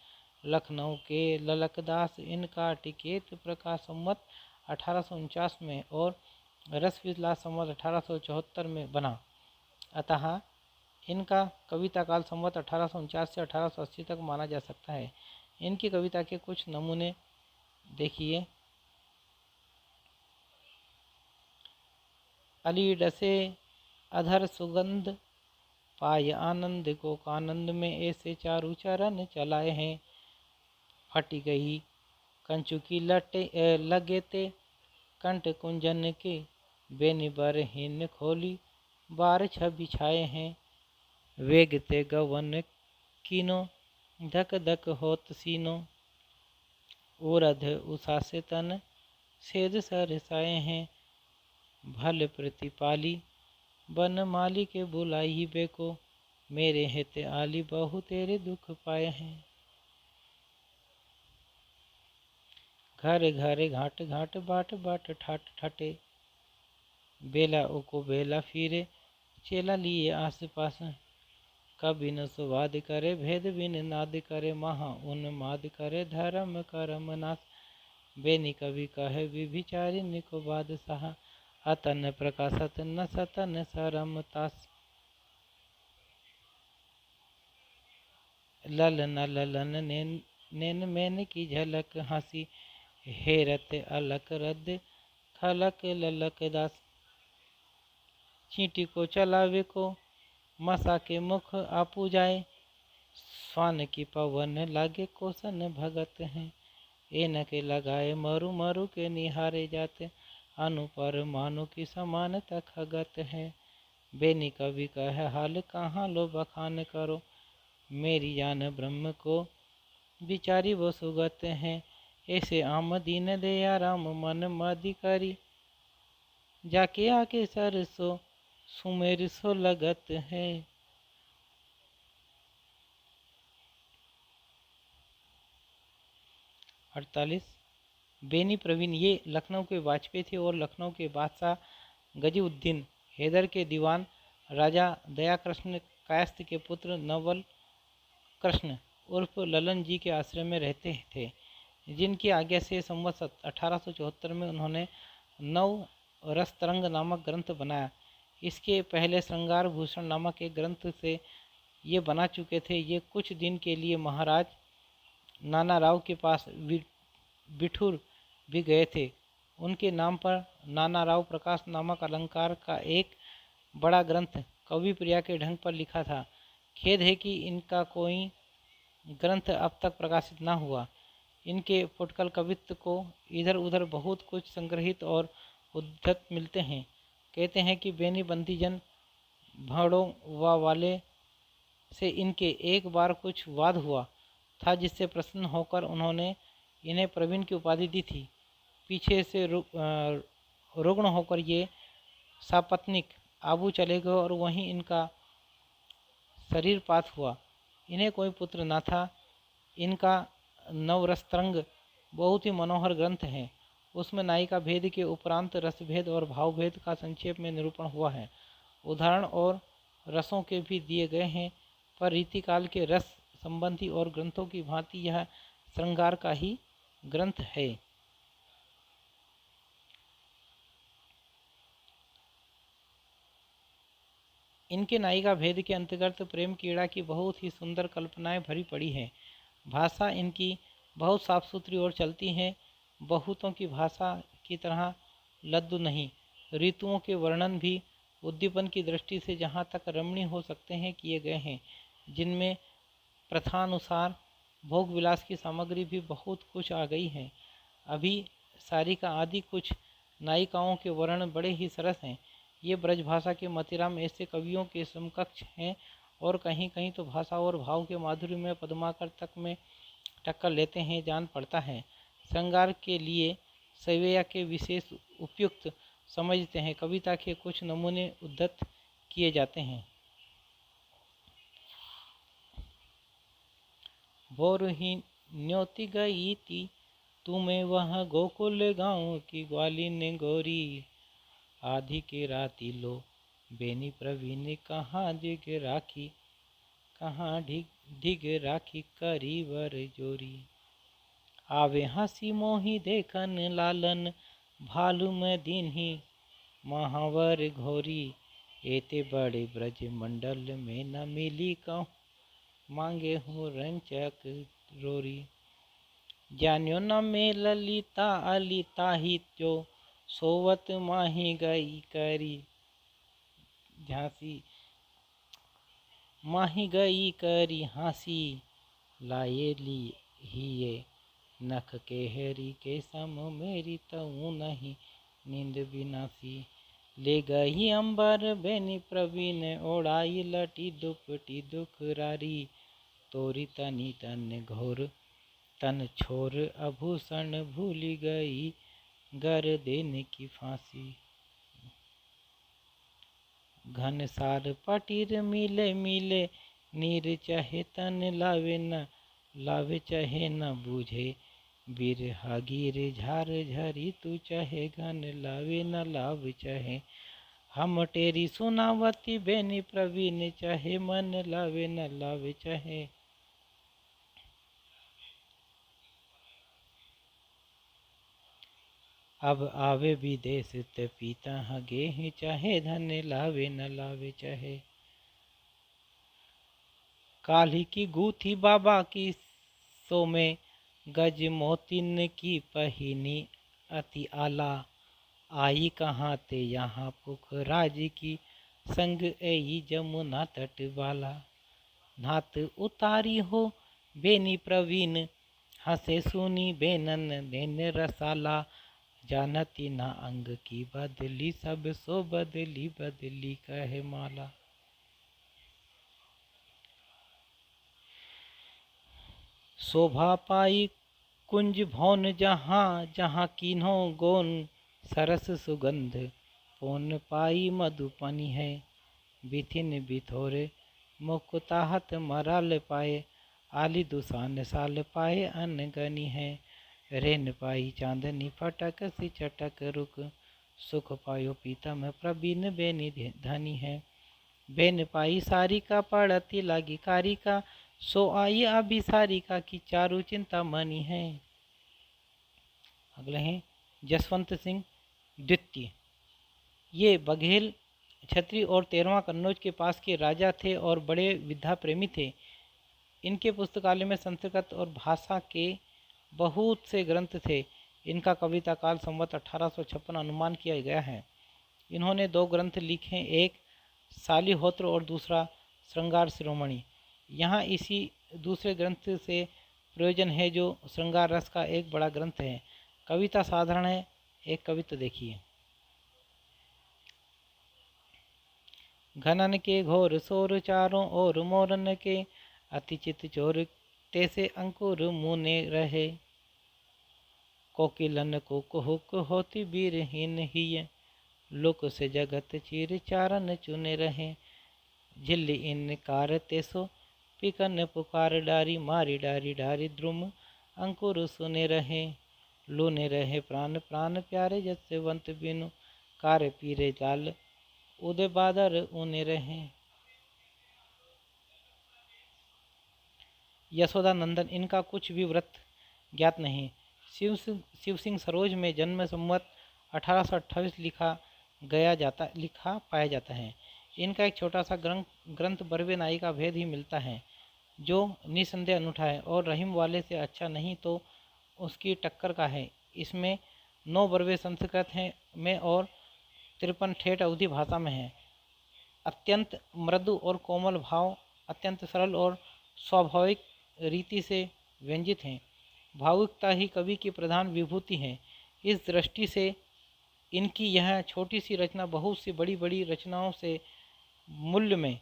लखनऊ के ललकदास इनका टिकेत प्रकाश संवत 1849 में और रस विलास संवत 1874 में बना। अतः इनका कविता काल संवत 1849 से 1880 तक माना जा सकता है। इनकी कविता के कुछ नमूने देखिए। अली डसे अधर सुगंध, पाय आनंद को कानंद में, ऐसे चारू चरण चलाए हैं, फटी गई कंचु की लगे ते, कंठ कुंजन के बेनिबर हिन खोली, बार छवि छाए हैं, वेगते गवन कीनो, धक धक होत सीनो, उरध उषा से तन सेज सरसाए हैं, भल प्रतिपाली बन माली के बुलाई बेको, मेरे हित आली बहु तेरे दुख पाए हैं, घर घर घाट घाट बाट बाट ठाट ठाटे, बेला उको बेला फिरे चेला लिए आस पास, कभी न सुवाद करे भेद बिन नाद करे, महा उन्माद करे धर्म करम नाश, बेनी कवि कहे विभिचारिणी को बादशाह, अतन प्रकाशत न सतन सरम तास, ललन ललन नैन मैन की झलक हंसी, हेरत अलक रद खलक ललक दास, चींटी को चलावे को मसा के मुख आपू जाए, स्वान की पवन लागे कोसन भगत हैं, एन के लगाए मरु मरु के निहारे जाते, अनु पर मानु की समान खगत है, बेनी कवि कह हाल कहाँ लो बखान करो, मेरी जान ब्रह्म को बिचारी वो सुगत हैं, ऐसे आम दीन दया राम मन मदि करी, जाके आके सरसो सुमेर सो लगत है। 48 बेनी प्रवीण ये लखनऊ के वाजपेयी थे और लखनऊ के बादशाह गजीउद्दीन हैदर के दीवान राजा दयाकृष्ण कायस्थ के पुत्र नवल कृष्ण उर्फ ललन जी के आश्रय में रहते थे, जिनकी आज्ञा से संवत 1874 में उन्होंने नव रस तरंग नामक ग्रंथ बनाया। इसके पहले श्रृंगार भूषण नामक एक ग्रंथ से ये बना चुके थे। ये कुछ दिन के लिए महाराज नाना राव के पास बिठूर भी गए थे। उनके नाम पर नाना राव प्रकाश नामक अलंकार का एक बड़ा ग्रंथ कवि प्रिया के ढंग पर लिखा था। खेद है कि इनका कोई ग्रंथ अब तक प्रकाशित न हुआ। इनके फुटकल कवित्व को इधर उधर बहुत कुछ संग्रहित और उद्धत मिलते हैं। कहते हैं कि बेनी बंदीजन भाड़ों वाले से इनके एक बार कुछ वाद हुआ था, जिससे प्रसन्न होकर उन्होंने इन्हें प्रवीण की उपाधि दी थी। पीछे से रुग्ण होकर ये सापत्निक आबू चले गए और वहीं इनका शरीरपात हुआ। इन्हें कोई पुत्र न था। इनका नवरसतरंग बहुत ही मनोहर ग्रंथ है। उसमें नायिका भेद के उपरांत रसभेद और भावभेद का संक्षेप में निरूपण हुआ है। उदाहरण और रसों के भी दिए गए हैं, पर रीतिकाल के रस संबंधी और ग्रंथों की भांति यह श्रृंगार का ही ग्रंथ है। इनके नायिका भेद के अंतर्गत प्रेम कीड़ा की बहुत ही सुंदर कल्पनाएं भरी पड़ी है। भाषा इनकी बहुत साफ सुथरी और चलती है। बहुतों की भाषा की तरह लद्दू नहीं। ऋतुओं के वर्णन भी उद्दीपन की दृष्टि से जहाँ तक रमणीय हो सकते हैं किए गए हैं, जिनमें प्रथानुसार भोग विलास की सामग्री भी बहुत कुछ आ गई है। अभी सारिका आदि कुछ नायिकाओं के वर्णन बड़े ही सरस हैं। ये ब्रज भाषा के मतिराम ऐसे कवियों के समकक्ष हैं और कहीं कहीं तो भाषा और भाव के माधुर्य में पद्माकर तक में टक्कर लेते हैं, जान पड़ता है। श्रृंगार के लिए सवैया के विशेष उपयुक्त समझते हैं। कविता के कुछ नमूने उद्धत किए जाते हैं। बोरही न्योती गई थी तुम्हें वह गोकुल गाँव की ग्वालिन गोरी, आधी के राती लो बेनी प्रवीण कहाँ दिग राखी, कहाँ ढिग राखी करी वर जोरी। आवे हंसी मोही देखन लालन भालू में दीन्ही महावर घोरी, एते बड़े ब्रज मंडल में न मिली कहूँ मांगे हूँ रंचक रोरी। जान्यो न में ललिता अलिता ही त्यो सोवत माही गई करी, झांसी माही गई करी हाँसी, लाए ली ही ये नख केहरी के सम मेरी तऊ नहीं नींद बिनासी। ले गई अंबर बेनी प्रवीण ओढ़ाई लटी दुपटी दुखरारी, तोरी तनी तन घोर तन छोर आभूषण भूली गई गर देने की फांसी। घनसार पटीर मिले मिले नीर चाहे तन लावे चाहे न बूझे, बिरहा गिर झार झरी तू चाहे घन लावे न लाव चाहे। हम टेरी सुनावती बेनी प्रवीण चाहे मन लावे न लावे चाहे। अब आवे विदेश ते पीता हगे ही चाहे धन लावे न लावे चाहे। काली की गूथी बाबा की सो में गज मोतिन की पहिनी अति आला, आई कहाँ ते यहाँ पुखराज की संग एई जमुना तट वाला। नात उतारी हो बेनी प्रवीण हंसे सुनी बेनन नैन रसाला, जानती ना अंग की बदली सब सो बदली बदली कहे माला। शोभा पाई कुंज भौन जहाँ जहाँ कीन्हो गोन, सरस सुगंध पोन पाई मधुपनी है। बिथिन बिथोरे मुकुताहत मराल पाए, आली दुसान साल पाए अनगनी है। रेन पाई चांदनी फटक सी चटक रुक, सुख पायो पीतम प्रवीण बेनी धनी है। बेन पाई सारिका पड़ती लागी कारिका, सो आई अभी सारिका की चारु चिंता मनी है। अगले हैं जसवंत सिंह द्वितीय। ये बघेल छत्री और 13वां कन्नौज के पास के राजा थे और बड़े विद्या प्रेमी थे। इनके पुस्तकालय में संस्कृत और भाषा के बहुत से ग्रंथ थे। इनका कविता काल संवत 1856 अनुमान किया गया है। इन्होंने 2 ग्रंथ लिखे, एक शालिहोत्र और दूसरा श्रृंगार शिरोमणि। यहाँ इसी दूसरे ग्रंथ से प्रयोजन है जो श्रृंगार रस का एक बड़ा ग्रंथ है। कविता साधारण है। एक कविता देखिए। घनन के घोर शोर चारों ओर मोरन के अतिचित चोर तैसे अंकुर मुने रहे। कोकिलन को कुहुक होती बीरहीन ही लोक से जगत चीर चारन चुने रहे। झिल्ली इनकार तेसो पिकन पुकार डारी मारी डारी डारी द्रुम अंकुर सुने रहे। लूने रहे प्राण प्राण प्यारे जसवंत बिनु कार्य पीरे लाल उदय बादर ऊने रहे। यशोदा नंदन, इनका कुछ भी व्रत ज्ञात नहीं। शिव सिंह सरोज में जन्म संवत 1828 लिखा पाया जाता है। इनका एक छोटा सा ग्रंथ बरवे नाई का भेद ही मिलता है, जो निसंदेह अनूठा है और रहीम वाले से अच्छा नहीं तो उसकी टक्कर का है। इसमें 9 बरवे संस्कृत में और 53 ठेठ अवधी भाषा में है। अत्यंत मृदु और कोमल भाव अत्यंत सरल और स्वाभाविक रीति से व्यंजित हैं। भावुकता ही कवि की प्रधान विभूति है। इस दृष्टि से इनकी यह छोटी सी रचना बहुत सी बड़ी बड़ी रचनाओं से मूल्य में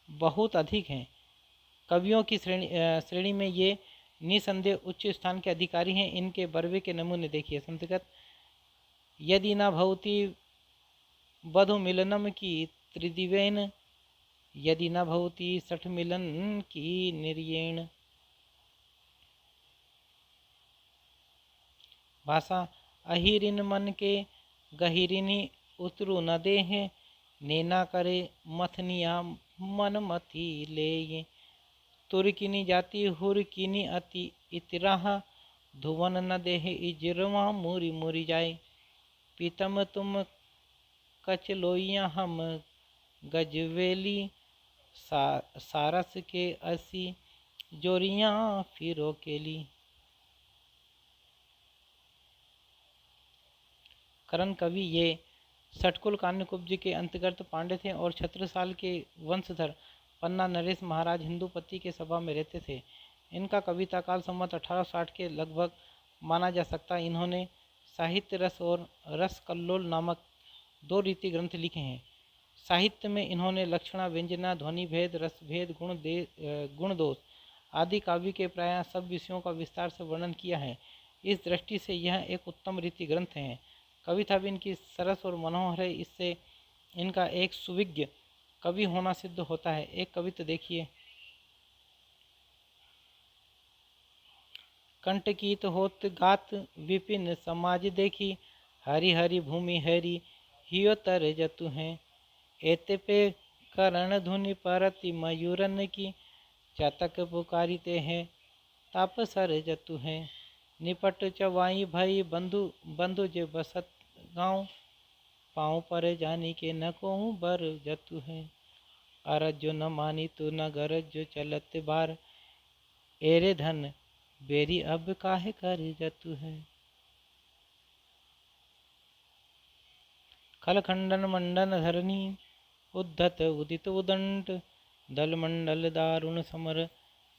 बहुत अधिक हैं। कवियों की श्रेणी में ये निसंदेह उच्च स्थान के अधिकारी हैं। इनके बरवे के नमूने देखिए। संस्कृत यदि न भवती बधु मिलनम की त्रिदिवेन यदि न भवती सठ मिलन की निर्येण। भाषा अहिरिन मन के गहिरिनी उतरु न देह नैना करे मथनिया मन मथी ले। तुरकिनी जाति हुरकिनी अति इतराह धुवन न देह इजरवा मुरी मुरी जाए। पीतम तुम कचलोइया हम गजवेली सारस के असी जोरियां फिरो केली। करण कवि ये षटकुल कान्यकुब्ज के अंतर्गत पांडे थे और छत्रसाल के वंशधर पन्ना नरेश महाराज हिंदूपति के सभा में रहते थे। इनका कविता काल संवत 1860 के लगभग माना जा सकता। इन्होंने साहित्य रस और रस कल्लोल नामक 2 रीति ग्रंथ लिखे हैं। साहित्य में इन्होंने लक्षणा, व्यंजना, ध्वनि भेद, रस भेद, गुण दोष आदि काव्य के प्रायः सब विषयों का विस्तार से वर्णन किया है। इस दृष्टि से यह एक उत्तम रीति ग्रंथ है। कविता भी इनकी सरस और मनोहर है। इससे इनका एक सुविज्ञ कवि होना सिद्ध होता है। एक कविता देखिए। कंटकीत होत गात विपिन समाज देखी हरि हरि भूमि हरि हियो तर जतु हैं। एते पे करण धुनि परति मयूरन की चातक पुकारिते हैं तापसर जतु हैं। निपट चवाई भई बंधु बंधु जे बसत गाँव पाँव पर जानी के न कहूँ बर जतु हैं। अरज जो न मानी तू न गरज जो चलत बार एरे धन बेरी अब काहे कर जतु है। खलखंडन मंडन धरनी उद्धत उदित उदंड दल मंडल दारुण समर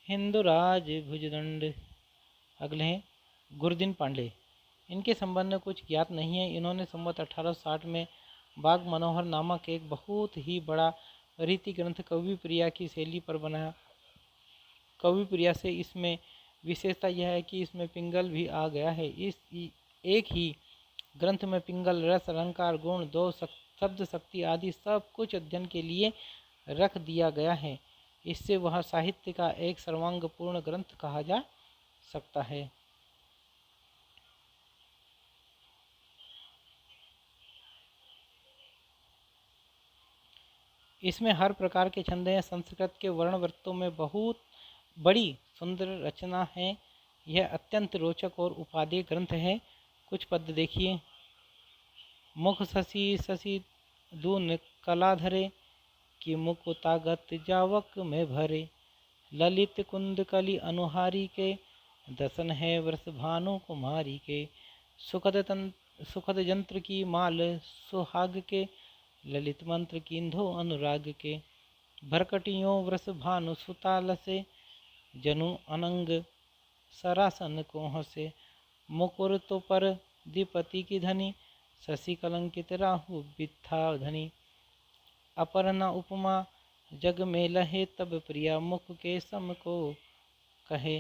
हिंदुराज भुजदंड। अगले हैं गुरदीन पांडे। इनके संबंध में कुछ ज्ञात नहीं है। इन्होंने संवत 1860 में बाग मनोहर नामक एक बहुत ही बड़ा रीति ग्रंथ कवि प्रिया की शैली पर बनाया। कवि प्रिया से इसमें विशेषता यह है कि इसमें पिंगल भी आ गया है। इस एक ही ग्रंथ में पिंगल, रस, अलंकार, गुण, दोष, शब्द शक्ति आदि सब कुछ अध्ययन के लिए रख दिया गया है। इससे वह साहित्य का एक सर्वांगपूर्ण ग्रंथ कहा जा सकता है। इसमें हर प्रकार के छंद हैं। संस्कृत के वर्णवृत्तों में बहुत बड़ी सुंदर रचना है। यह अत्यंत रोचक और उपादेय ग्रंथ है। कुछ पद देखिए। मुख शशि शशि दून कला धरे, कि मुख तागत जावक में भरे। ललित कुंद कली अनुहारी के, दसन है वर्ष भानु कुमारी के। सुखद यंत्र की माल सुहाग के, ललित मंत्र कींधो अनुराग के। भरकटियों वृष भानु सुताल से, जनु अनंग सरासन को हसे। मुकुर तो पर द्विपति की धनी, शशि कलंकित राहु बिथा धनी। अपर्णा उपमा जग में लहे, तब प्रिया मुख के सम को कहे।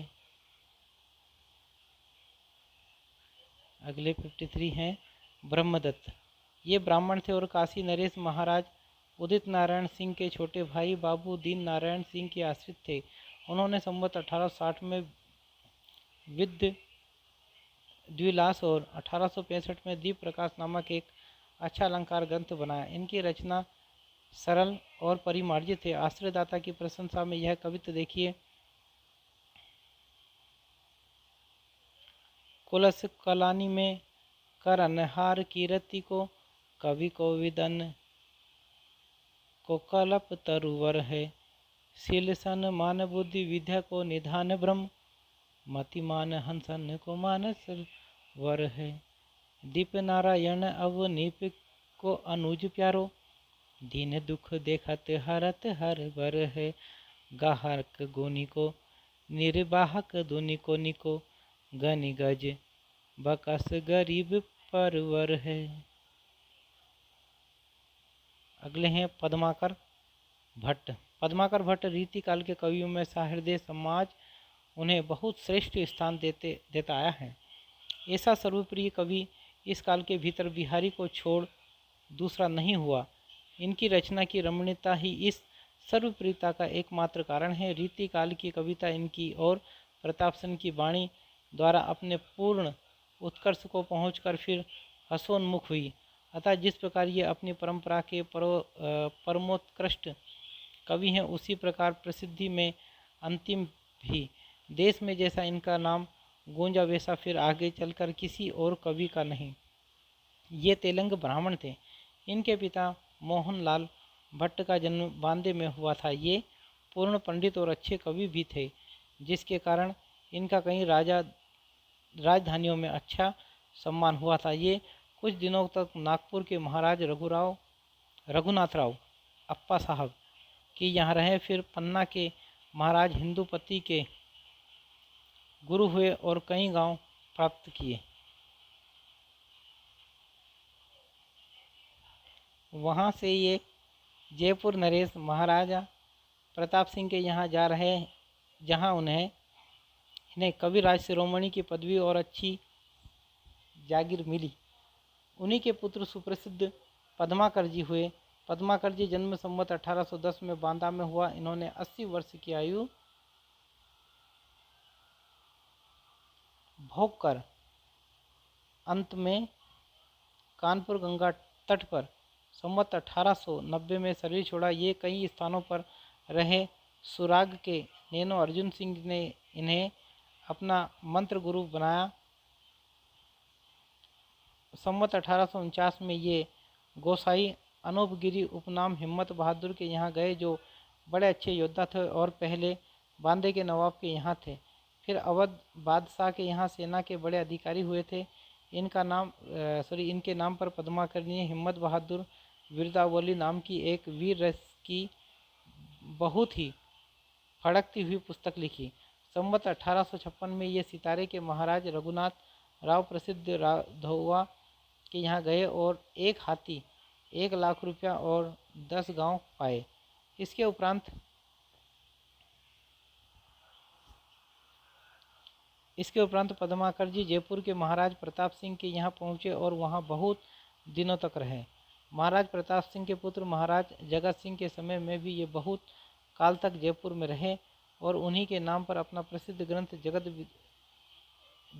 अगले 53 हैं ब्रह्मदत्त। ये ब्राह्मण थे और काशी नरेश महाराज उदित नारायण सिंह के छोटे भाई बाबू दीन नारायण सिंह के आश्रित थे। उन्होंने संवत 1860 में विद्य द्विलास और 1865 में दीप प्रकाश नामक एक अच्छा अलंकार ग्रंथ बनाया। इनकी रचना सरल और परिमार्जित है। आश्रयदाता की प्रशंसा में यह कवित्व देखिए। कुलस कलानी में करनहार कीरति को, कवि को विदन को कलप तरुवर है। शील सन मान बुद्धि विद्या को निधान ब्रह्म, मतिमान हंसन को मानस वर है। दीप नारायण अवनीप को अनुज प्यारो, दीन दुख देखत हरत हर बर है। गाहक गुनी को निर्वाहक दुनि को निको, गनि गज बकस गरीब परवर है। अगले हैं पद्माकर भट्ट। पद्माकर भट्ट रीतिकाल के कवियों में सहृदय समाज उन्हें बहुत श्रेष्ठ स्थान देता आया है। ऐसा सर्वप्रिय कवि इस काल के भीतर बिहारी को छोड़ दूसरा नहीं हुआ। इनकी रचना की रमणीयता ही इस सर्वप्रियता का एकमात्र कारण है। रीतिकाल की कविता इनकी और प्रताप सिंह की वाणी द्वारा अपने पूर्ण उत्कर्ष को पहुंचकर फिर हसोन्मुख हुई। अतः जिस प्रकार ये अपनी परंपरा के परमोत्कृष्ट कवि हैं, उसी प्रकार प्रसिद्धि में अंतिम भी। देश में जैसा इनका नाम गूंजा वैसा फिर आगे चलकर किसी और कवि का नहीं। ये तेलंग ब्राह्मण थे। इनके पिता मोहनलाल भट्ट का जन्म बांदे में हुआ था। ये पूर्ण पंडित और अच्छे कवि भी थे, जिसके कारण इनका कई राजधानियों में अच्छा सम्मान हुआ था। ये कुछ दिनों तक नागपुर के महाराज रघुनाथराव अप्पा साहब के यहाँ रहे। फिर पन्ना के महाराज हिंदुपति के गुरु हुए और कई गांव प्राप्त किए। वहाँ से ये जयपुर नरेश महाराजा प्रताप सिंह के यहाँ जा रहे, जहाँ इन्हें कविराज शिरोमणि की पदवी और अच्छी जागीर मिली। उन्हीं के पुत्र सुप्रसिद्ध पद्माकर जी हुए। पद्माकर जी जन्म संवत 1810 में बांदा में हुआ। इन्होंने 80 वर्ष की आयु भोग कर अंत में कानपुर गंगा तट पर संवत 1890 में शरीर छोड़ा। ये कई स्थानों पर रहे। सुराग के नैनो अर्जुन सिंह ने इन्हें अपना मंत्र गुरु बनाया। संवत 1849 में ये गोसाई अनूपगिरी उपनाम हिम्मत बहादुर के यहाँ गए, जो बड़े अच्छे योद्धा थे और पहले बांदे के नवाब के यहाँ थे। फिर अवध बादशाह के यहाँ सेना के बड़े अधिकारी हुए थे। इनके नाम पर पद्माकर ने हिम्मत बहादुर वीरतावली नाम की एक वीर रस की बहुत ही फड़कती हुई पुस्तक लिखी। संवत 1856 में ये सितारे के महाराज रघुनाथ राव प्रसिद्ध राधौवा के यहाँ गए और 1 हाथी 1 लाख रुपया और 10 गांव पाए। इसके उपरांत पद्माकर जी जयपुर के महाराज प्रताप सिंह के यहाँ पहुँचे और वहाँ बहुत दिनों तक रहे। महाराज प्रताप सिंह के पुत्र महाराज जगत सिंह के समय में भी ये बहुत काल तक जयपुर में रहे और उन्हीं के नाम पर अपना प्रसिद्ध ग्रंथ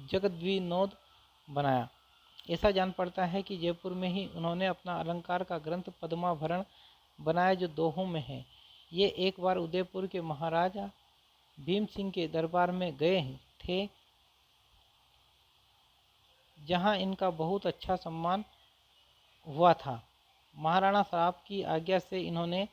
जगद्विनोद बनाया। ऐसा जान पड़ता है कि जयपुर में ही उन्होंने अपना अलंकार का ग्रंथ पद्माभरण बनाया, जो दोहों में है। ये एक बार उदयपुर के महाराजा भीम सिंह के दरबार में गए थे, जहाँ इनका बहुत अच्छा सम्मान हुआ था। महाराणा साहब की आज्ञा से इन्होंने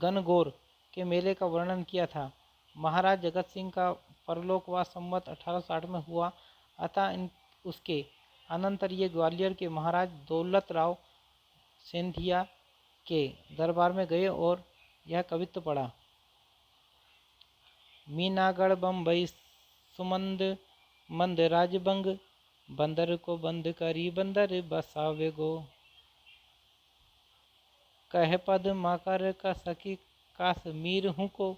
गणगौर के मेले का वर्णन किया था। महाराज जगत सिंह का परलोकवास संवत 1860 में हुआ, अतः उसके अनंतर ये ग्वालियर के महाराज दौलत राव सिंधिया के दरबार में गए और यह कवित्व पढ़ा। मीनागढ़ बम्बई सुमंद मंद राजबंग, बंदर को बंद करी बंदर बसावे गो। कह पद माकर का सकी काश्मीर हूँ को,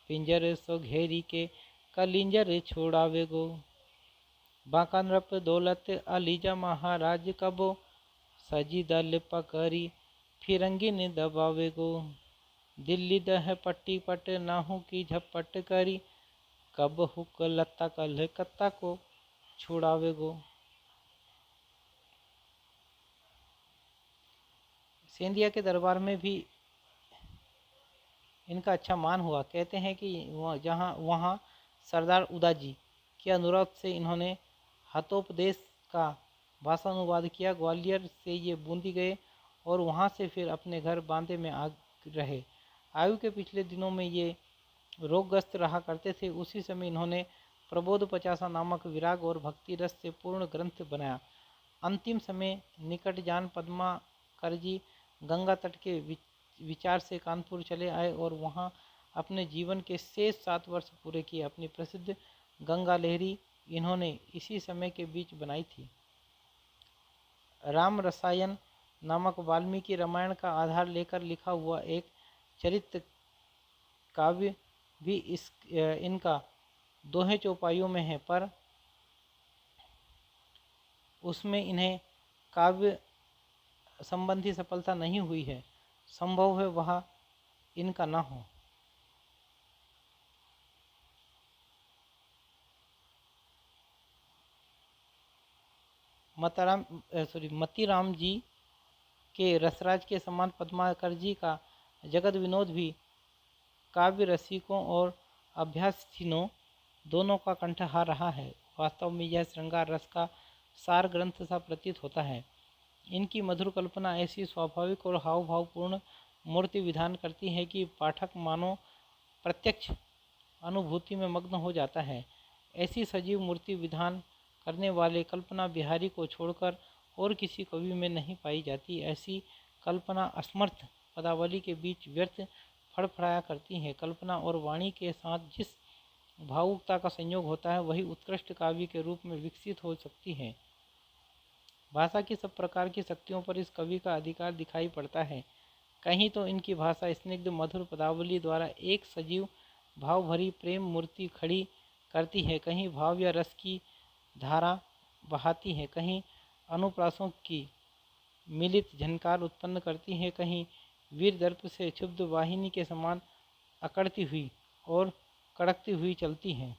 पिंजर सो घेरी के कलिंजर छोड़ावे गो। बांका नृप दौलत अलीजा महाराज कबो, सजी दल पकड़ी फिरंगी ने दबावे गो। दिल्ली दह पट्टी पट नाहू की झपट करी, कब हुक लत्ता कल कत्ता को छुड़ावे गो। सिंधिया के दरबार में भी इनका अच्छा मान हुआ। कहते हैं कि वहाँ सरदार उदाजी के अनुरोध से इन्होंने हतोपदेश का भाषानुवाद किया। ग्वालियर से ये बूंदी गए और वहाँ से फिर अपने घर बांदे में आ रहे। आयु के पिछले दिनों में ये रोगग्रस्त रहा करते थे। उसी समय इन्होंने प्रबोध पचासा नामक विराग और भक्ति रस से पूर्ण ग्रंथ बनाया। अंतिम समय निकट जान पद्माकर जी गंगा तट के विचार से कानपुर चले आए और वहाँ अपने जीवन के शेष 7 वर्ष पूरे किए। अपनी प्रसिद्ध गंगा लहरी इन्होंने इसी समय के बीच बनाई थी। राम रसायन नामक वाल्मीकि रामायण का आधार लेकर लिखा हुआ एक चरित्र काव्य भी इनका दोहे चौपाइयों में है, पर उसमें इन्हें काव्य संबंधी सफलता नहीं हुई है। संभव है वह इनका न हो। मतीराम जी के रसराज के समान पद्माकर जी का जगत विनोद भी काव्य रसिकों और अभ्यासीनों दोनों का कंठहार रहा है। वास्तव में यह श्रृंगार रस का सार ग्रंथ सा प्रतीत होता है। इनकी मधुर कल्पना ऐसी स्वाभाविक और हाव भावपूर्ण मूर्ति विधान करती है कि पाठक मानो प्रत्यक्ष अनुभूति में मग्न हो जाता है। ऐसी सजीव मूर्ति विधान करने वाले कल्पना बिहारी को छोड़कर और किसी कवि में नहीं पाई जाती। ऐसी कल्पना असमर्थ पदावली के बीच व्यर्थ फड़फड़ाया करती हैं। कल्पना और वाणी के साथ जिस भावुकता का संयोग होता है वही उत्कृष्ट काव्य के रूप में विकसित हो सकती है। भाषा की सब प्रकार की शक्तियों पर इस कवि का अधिकार दिखाई पड़ता है। कहीं तो इनकी भाषा स्निग्ध मधुर पदावली द्वारा एक सजीव भाव भरी प्रेम मूर्ति खड़ी करती है, कहीं भाव या रस की धारा बहाती है, कहीं अनुप्रासों की मिलित झनकार उत्पन्न करती है, कहीं वीर दर्प से क्षुब्ध वाहिनी के समान अकड़ती हुई और कड़कती हुई चलती हैं।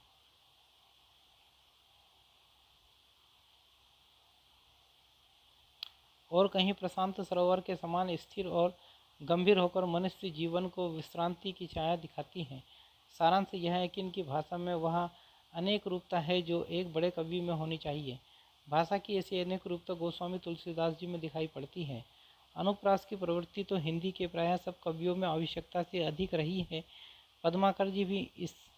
और कहीं प्रशांत सरोवर के समान स्थिर और गंभीर होकर मनुष्य जीवन को विश्रांति की छाया दिखाती हैं। सारांश यह है कि इनकी भाषा में वह अनेक रूपता है जो एक बड़े कवि में होनी चाहिए। भाषा की ऐसी अनेक रूपता गोस्वामी तुलसीदास जी में दिखाई पड़ती है। अनुप्रास की प्रवृत्ति तो हिंदी के प्रायः सब कवियों में आवश्यकता से अधिक रही है। पद्माकर जी भी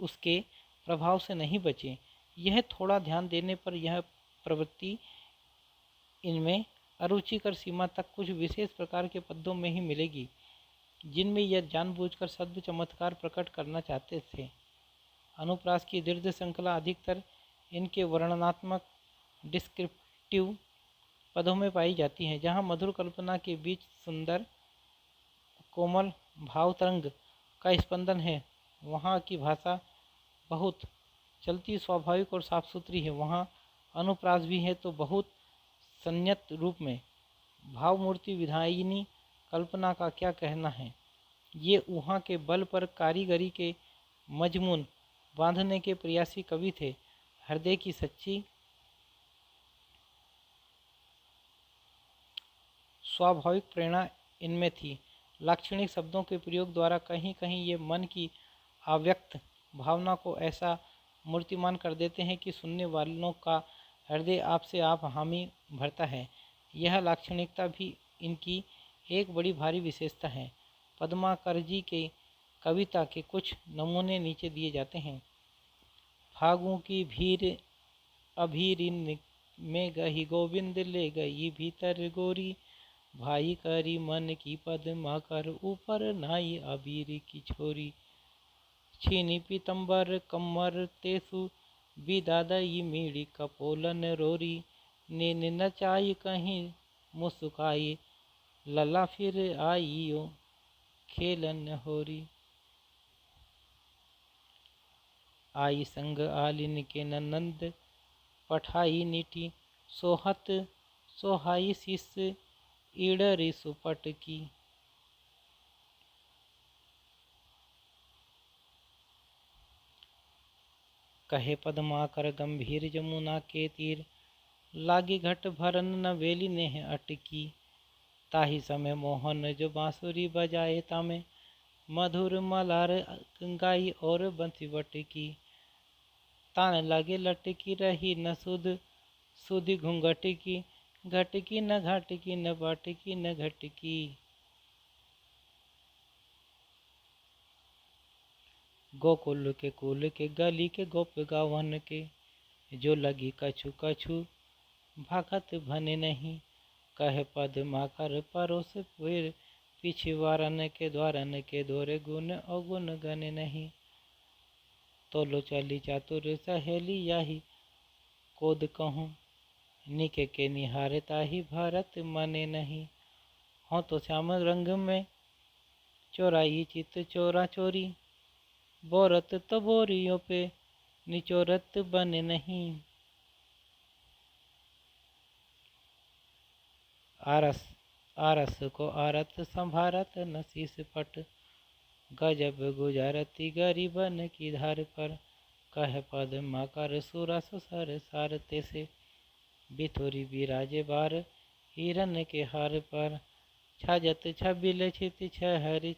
उसके प्रभाव से नहीं बचे। यह थोड़ा ध्यान देने पर यह प्रवृत्ति इनमें अरुचिकर सीमा तक कुछ विशेष प्रकार के पद्यों में ही मिलेगी, जिनमें यह जानबूझकर शब्द चमत्कार प्रकट करना चाहते थे। अनुप्रास की दीर्घ श्रृंखला अधिकतर इनके वर्णनात्मक डिस्क्रिप्टिव पदों में पाई जाती हैं, जहाँ मधुर कल्पना के बीच सुंदर कोमल भाव तरंग का स्पंदन है। वहाँ की भाषा बहुत चलती, स्वाभाविक और साफ सुथरी है। वहाँ अनुप्रास भी है तो बहुत संयत रूप में। भावमूर्ति विधायिनी कल्पना का क्या कहना है। ये वहाँ के बल पर कारीगरी के मजमून बांधने के प्रयासी कवि थे। हृदय की सच्ची स्वाभाविक प्रेरणा इनमें थी। लाक्षणिक शब्दों के प्रयोग द्वारा कहीं कहीं ये मन की अव्यक्त भावना को ऐसा मूर्तिमान कर देते हैं कि सुनने वालों का हृदय आपसे आप हामी भरता है। यह लाक्षणिकता भी इनकी एक बड़ी भारी विशेषता है। पद्माकर जी के कविता के कुछ नमूने नीचे दिए जाते हैं। फागुन की भीड़ अभीरिन में गही गोविंद ले गई भीतर गोरी, भाई करी मन की पद्मा कर ऊपर नाई अबीर की छोरी, छीनी पीतम्बर कम्मर तेसु बिदादई मीड़ी कपोलन रोरी, ने नचाई कहीं मुस्काई लला फिर आईयो खेलन होरी, आई संग आलिन के ननंद पठाई नीटी, सोहत सोहाई शिष्य ईडरी सुपट की, कहे पद्माकर गंभीर जमुना के तीर, लागी घट भरन न वेली नेह अटकी, ताही समय मोहन जो बांसुरी बजाए तामे, मधुर मलार गाई और बंसी बटकी, तान लगे लटकी रही न सुध सुधि घूंघट की, घटकी न घाटकी न बाटकी न घटकी, गोकुल के कुल के गली के गोप गावन के, जो लगी कछु कछु भगत भने नहीं, कहे पद्माकर परोस फिर पिछवारन के द्वारन के दोरे गुण अवगुण गने नहीं, तो लो चली चातुर सहेली याही कोद कहूँ, निके के निहारता ही भरत मने नहीं, हो तो श्याम रंग में चोराई चित चोरा चोरी, बोरत तो बोरियों पे निचोरत बने नहीं, आरस आरस को आरत संभारत नसीस पट, गजब गुजरती गरीबन की धार पर, कह पद्माकर सुरा सुसर सारते से, बिथोरी बिराजे बार हिरन के हार पर, छाजत छबिल छित छहरी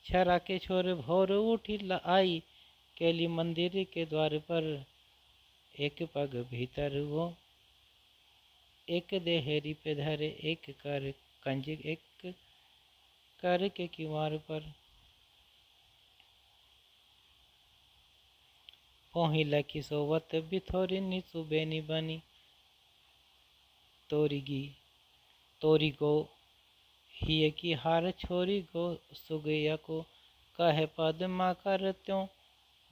छरा के छोर भोर उठी आई, केली मंदिर के द्वार पर, एक पग भीतर वो एक देहरी पे धरे, एक कर कंज एक कर के किवार पर, पोही लखी सोवत बिथोरी निसु बेनी बनी, तोरी गो हिय की हार छोरी गो सुगैया को, कहे पद्माकर त्यों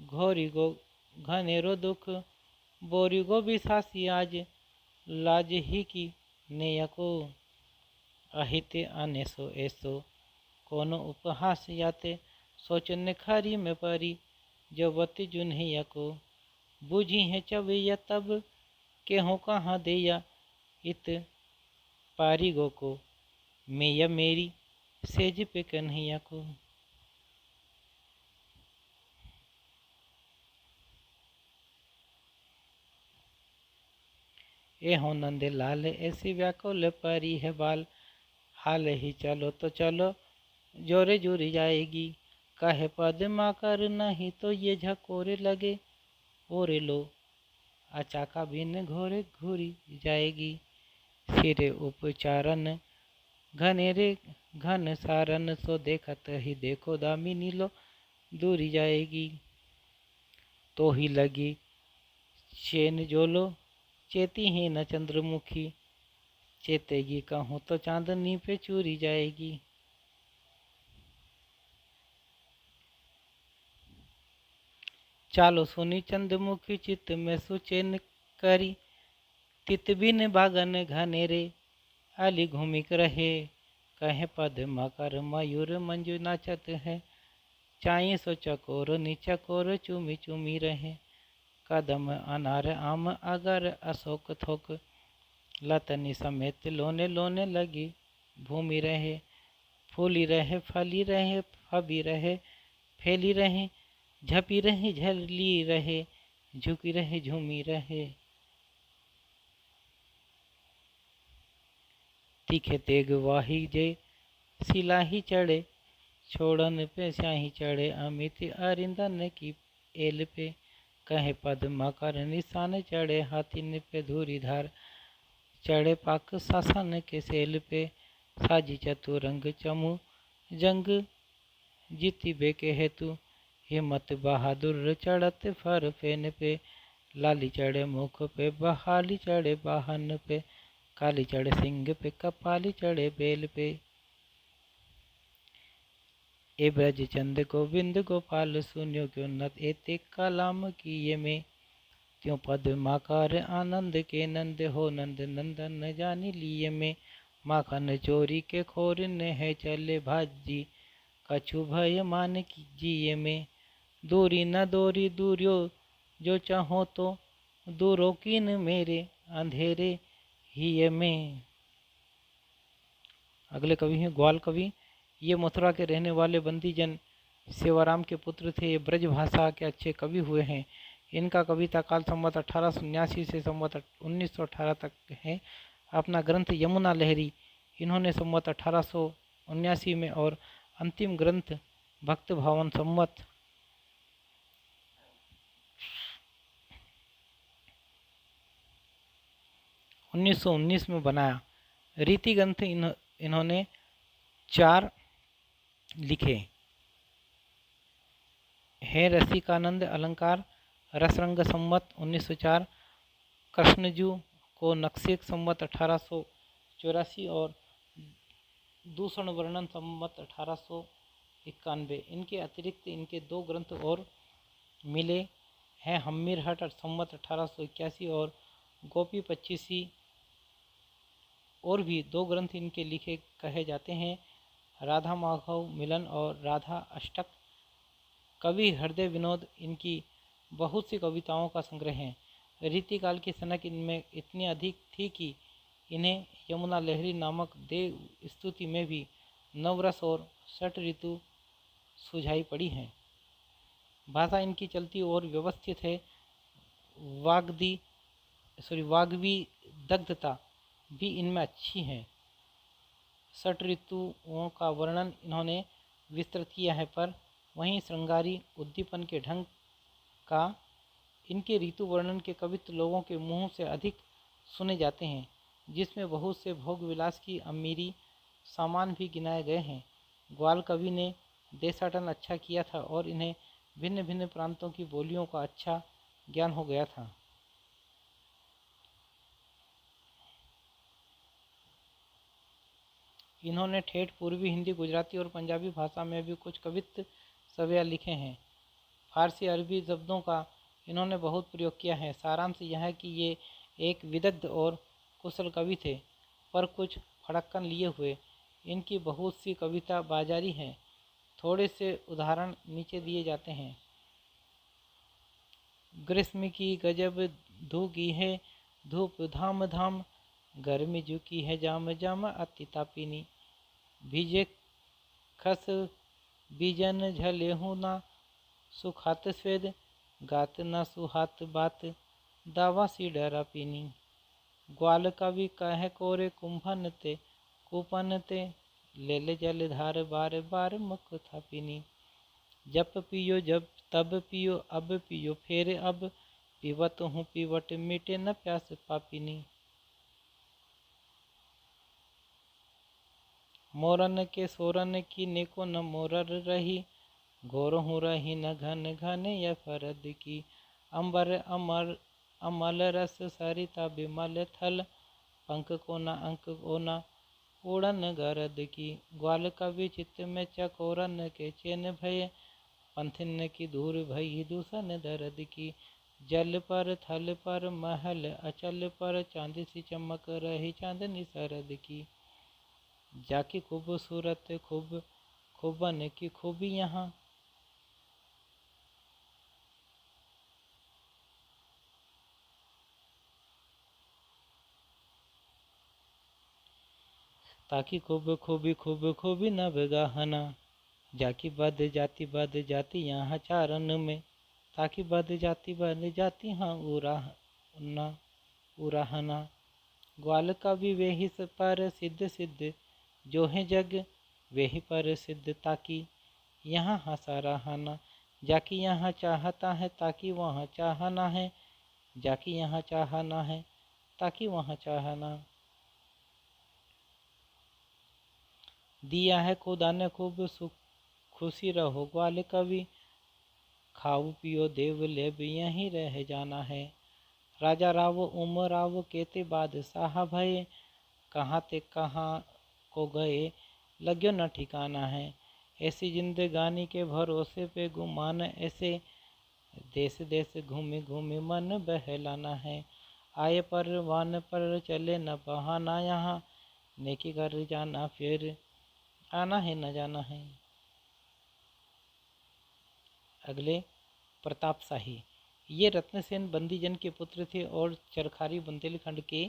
घोरी गो घनेरो दुख, बोरी गो बिसासी आज लाज ही की नेया को, अहित अनेसो ऐसो कोनो उपहास याते, सोचने खरी में परी जो बती जुन्हिया को, बुझी है चवैया तब केहों कहाँ देया, इत पारी गो को मैया मेरी सेज पे कन्हैया को। ए हो नंदे लाल ऐसी व्याकुल परी है बाल, हाल ही चलो तो चलो जोरे जुरी जाएगी, कहे पद्माकर नहीं तो ये झकोरे लगे, ओरे लो अचाका बिन घोरे घूरी जाएगी, सिरे उपचारन घनेरे घन सारन, सो देखत ही देखो दामिनी लो दूरी जाएगी, तो ही लगी चैन जोलो चेती ही न चंद्रमुखी, चेतेगी कहूँ तो चांदनी पे चूरी जाएगी, चालो सुनी चंद्रमुखी चित्त में सुचैन करी, तित बिन बागन घनेरे अली घूमिक रहे, कहे पद्माकर मयूर मंजू नाचत है, चाहे सो चकोर निचकोर चूमी चूमी रहे, कदम अनार आम अगर अशोक थोक, लतनी समेत लोने लोने लगी भूमि रहे, फूली रहे फली रहे फबी रहे फैली रहे, झपी रहे झली रहे झुकी रहे झूमी रहे, तीखे तेग वाही जे सिलाही चढ़े, छोड़न पे स्याही चढ़े अमित अरिंदन की एल पे, कहे पद मकर निशान चढ़े हाथिन पे धूरी धार चढ़े पाक शासन के सेल पे साजी चतुरंग चमू जंग जीती बे के हेतु हिम्मत बहादुर चढ़त फर फेन पे लाली चढ़े मुख पे बहाली चढ़े वाहन पे काली चढ़े सिंह पे कपाली चढ़े बेल पे ए ब्रज चंद गोविंद गोपाल सुनियो क्यों नत एते कलाम किए में त्यों पद माकार आनंद के नंद हो नंद नंदन जानी लिए में माखन चोरी के खोर ने है चले भाजी कछु भय मान कीजिए में दूरी न दूरी दूरियो जो चाहो तो दूरो कीन मेरे अंधेरे ही में। अगले कवि हैं ग्वाल कवि। ये मथुरा के रहने वाले बंदीजन सेवाराम के पुत्र थे। ये ब्रज भाषा के अच्छे कवि हुए हैं। इनका कविता काल संवत 1879 से संवत 1918 तक है। अपना ग्रंथ यमुना लहरी इन्होंने संवत 1879 में और अंतिम ग्रंथ भक्त भावन संवत 1919 में बनाया। रीति ग्रंथ इन्होंने 4 लिखे हैं। रसिकानंद अलंकार रसरंग संवत 1904, कृष्णजू को नक्शेक संवत 1884 और दूषण वर्णन संवत 1891। इनके अतिरिक्त इनके 2 ग्रंथ और मिले हैं। हम्मीर हट संवत 1881 और गोपी पच्चीसी और भी 2 ग्रंथ इनके लिखे कहे जाते हैं। राधा माधव मिलन और राधा अष्टक। कवि हृदय विनोद इनकी बहुत सी कविताओं का संग्रह है। रीतिकाल की सनक इनमें इतनी अधिक थी कि इन्हें यमुना लहरी नामक देव स्तुति में भी नवरस और 6 ऋतु सुझाई पड़ी हैं। भाषा इनकी चलती और व्यवस्थित है। वाग्वी दग्धता भी इनमें अच्छी है। 6 ऋतुओं का वर्णन इन्होंने विस्तृत किया है, पर वहीं श्रृंगारी उद्दीपन के ढंग का इनके ऋतु वर्णन के कवित्व लोगों के मुंह से अधिक सुने जाते हैं, जिसमें बहुत से भोग विलास की अमीरी सामान भी गिनाए गए हैं। ग्वाल कवि ने देशाटन अच्छा किया था और इन्हें भिन्न भिन्न प्रांतों की बोलियों का अच्छा ज्ञान हो गया था। इन्होंने ठेठ पूर्वी हिंदी, गुजराती और पंजाबी भाषा में भी कुछ कवित्व सवैया लिखे हैं। फारसी अरबी शब्दों का इन्होंने बहुत प्रयोग किया है। सारांश यह है कि ये एक विदग्ध और कुशल कवि थे, पर कुछ फड़क्कन लिए हुए। इनकी बहुत सी कविता बाजारी हैं। थोड़े से उदाहरण नीचे दिए जाते हैं। ग्रीष्म की गजब धूकी है धूप धाम धाम, गर्मी झुकी है जाम जाम अति तापिनी, भीजे खस बीजन झले हूँ ना, सुखात स्वेद गात न सुहात बात, दावा सी डरा पीनी। ग्वाल कवि कह कोरे कुंभन ते कुपन ते, ले ले जल धार बार बार मुख था पीनी। जब पियो जब तब पियो अब पियो फेर अब, पीवत हूँ पीवट मिटे न प्यास पापिनी। मोरन के सोरन की neko न मोरर रही, घोर हूँ रही न घन घन या फरद की। अंबर अमर अमल रस सरिता बिमल थल, पंख को न अंक को न उड़न गरद की। ग्वाल कवि चित्त में चकोरन के चैन भय, पंथिन की दूर भई दूषण दर्द की। जल पर थल पर महल अचल पर, चांदी सी चमक रही चांदनी सरद की। जाकी खूबसूरत खूब खूबन की खूबी यहाँ, ताकि खूब खूबी न बेगाहना। जाकी बद जाति यहाँ चारण में, ताकि बद जाति हाँ उराहना। ग्वाल कवि वे ही पर सिद्ध सिद्ध जो है जग, वे ही पर सिद्ध ताकि यहाँ हंसा रहाना। जाकि यहाँ चाहता है ताकि वहाँ चाह ना है, जाकि यहाँ चाह ना है ताकि वहाँ चाह ना। दिया है खुदा ने खूब सुख खुशी रहो ग्वाल कवि, खाओ पियो देव लेब यहीं रह जाना है। राजा राव राव केते बादशाह भये, कहाँ ते कहाँ को गए लग्यो न ठिकाना है। ऐसी जिंदगानी के भरोसे पे गुमान ऐसे, देश देश घूमी घूमी मन बहलाना है। आए परवान पर चले न बहाना, यहाँ नेकी कर जाना फिर आना है न जाना है। अगले प्रताप शाही। ये रत्नसेन बंदीजन के पुत्र थे और चरखारी बुंदेलखंड के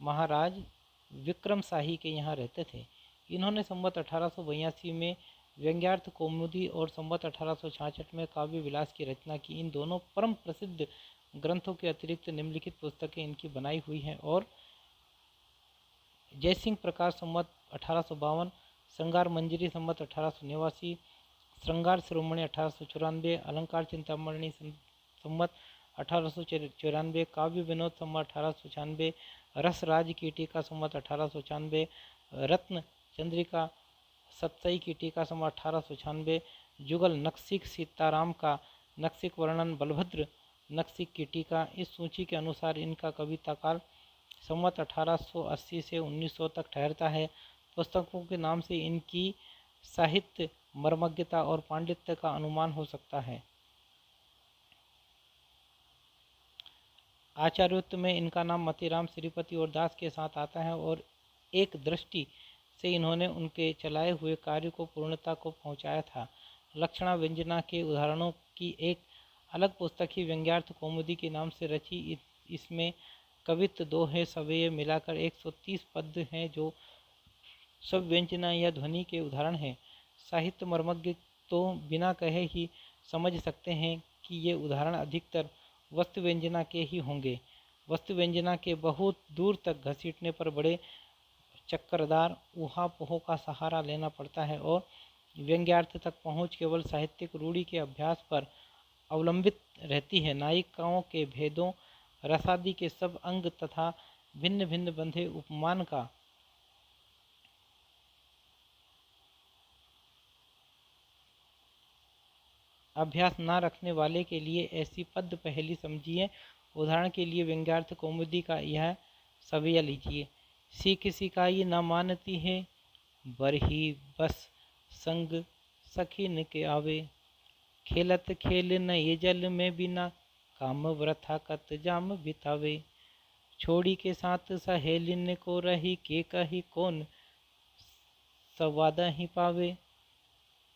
महाराज विक्रम शाही के यहाँ रहते थे। इन्होंने संवत 1882 में व्यंग्यार्थ कौमुदी और संवत 1866 में काव्य विलास की रचना की। इन दोनों परम प्रसिद्ध ग्रंथों के अतिरिक्त निम्नलिखित पुस्तकें इनकी बनाई हुई हैं और जयसिंह प्रकाश संवत 1852, श्रृंगार मंजरी संवत 1889, श्रृंगार शिरोमणि 1894, अलंकार चिंतामणि संवत 1894, काव्य विनोद संवत 1896, रसराज की टीका संवत 1896, रत्न चंद्रिका सप्तई की टीका संवत 1896, जुगल नक्सिक सीताराम का नक्सिक वर्णन बलभद्र नक्सिक की टीका। इस सूची के अनुसार इनका कविता काल संवत 1880 से 1900 तक ठहरता है। पुस्तकों के नाम से इनकी साहित्य मर्मज्ञता और पांडित्य का अनुमान हो सकता है। आचार्योक्त में इनका नाम मतीराम श्रीपति और दास के साथ आता है और एक दृष्टि से इन्होंने उनके चलाए हुए कार्य को पूर्णता को पहुंचाया था। लक्षणा व्यंजना के उदाहरणों की एक अलग पुस्तक ही व्यंग्यार्थ कौमुदी के नाम से रची। इसमें कवित्व, दोहे, सवेय मिलाकर 130 पद्य हैं जो सब व्यंजना या ध्वनि के उदाहरण हैं। साहित्य मर्मज्ञ तो बिना कहे ही समझ सकते हैं कि ये उदाहरण अधिकतर वस्तु व्यंजना के ही होंगे। वस्तु व्यंजना के बहुत दूर तक घसीटने पर बड़े चक्करदार ऊहापोह का सहारा लेना पड़ता है और व्यंग्यार्थ तक पहुँच केवल साहित्यिक रूढ़ि के अभ्यास पर अवलंबित रहती है। नायिकाओं के भेदों, रसादि के सब अंग तथा भिन्न भिन्न बंधे उपमान का अभ्यास न रखने वाले के लिए ऐसी पद्य पहली समझिए। उदाहरण के लिए व्यंग्यार्थ कौमुदी का यह सवैया लीजिए। सीख सिकाई न मानती है, बरही बस संग सखीन के आवे, खेलत खेल नए जल में बिना, काम व्रथा कत जाम बितावे, छोड़ी के साथ सहेलिन को रही के कही कौन, संवाद ही पावे,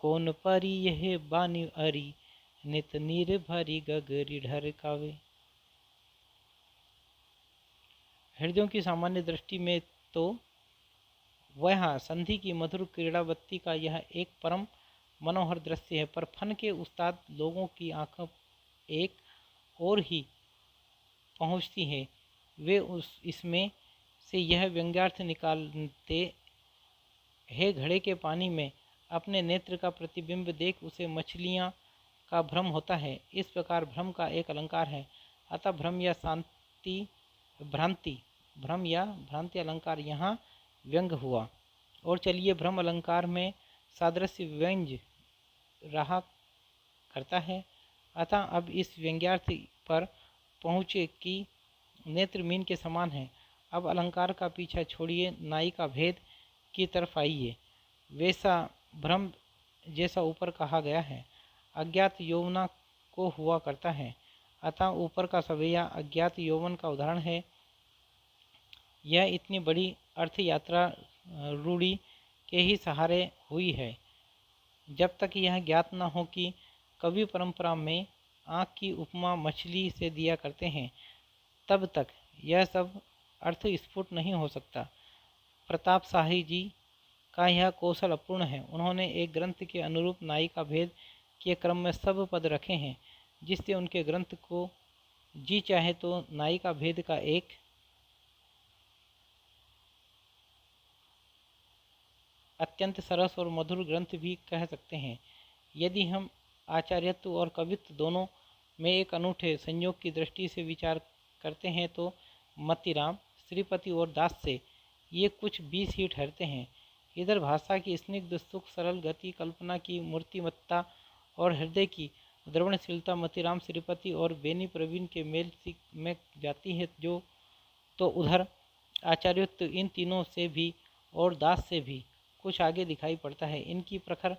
कौन परी यह बानी अरी, नित नीर भरी गगरी ढरकावे। हृदयों की सामान्य दृष्टि में तो वह संधि की मधुर क्रीड़ावत्ती का यह एक परम मनोहर दृश्य है, पर फन के उस्ताद लोगों की आंखें एक और ही पहुँचती हैं। वे इसमें से यह व्यंग्यार्थ निकालते हैं। घड़े के पानी में अपने नेत्र का प्रतिबिंब देख उसे मछलियाँ का भ्रम होता है। इस प्रकार भ्रम का एक अलंकार है। अतः भ्रम या भ्रांति अलंकार यहाँ व्यंग हुआ। और चलिए भ्रम अलंकार में सादृश्य व्यंज रहा करता है। अतः अब इस व्यंग्यार्थ पर पहुँचे कि नेत्र मीन के समान है। अब अलंकार का पीछा छोड़िए, नाई का भेद की तरफ आइए। वैसा भ्रम जैसा ऊपर कहा गया है अज्ञात यौवना को हुआ करता है। अतः ऊपर का सवैया अज्ञात यौवन का उदाहरण है। यह इतनी बड़ी अर्थ यात्रा रूढ़ी के ही सहारे हुई है। जब तक यह ज्ञात न हो कि कवि परंपरा में आँख की उपमा मछली से दिया करते हैं, तब तक यह सब अर्थ स्फुट नहीं हो सकता। प्रताप शाही जी का यह कौशल अपूर्ण है। उन्होंने एक ग्रंथ के अनुरूप नाई का भेद के क्रम में सब पद रखे हैं, जिससे उनके ग्रंथ को जी चाहे तो नाई का भेद का एक अत्यंत सरस और मधुर ग्रंथ भी कह सकते हैं। यदि हम आचार्यत्व और कवित्व दोनों में एक अनूठे संयोग की दृष्टि से विचार करते हैं तो मतिराम, श्रीपति और दास से ये कुछ 20 ही ठहरते हैं। इधर भाषा की स्निग्ध सुख सरल गति, कल्पना की मूर्तिमत्ता और हृदय की द्रवणशीलता मतिराम, श्रीपति और बेनी प्रवीण के मेल में जाती है, जो तो उधर आचार्योक्त इन तीनों से भी और दास से भी कुछ आगे दिखाई पड़ता है। इनकी प्रखर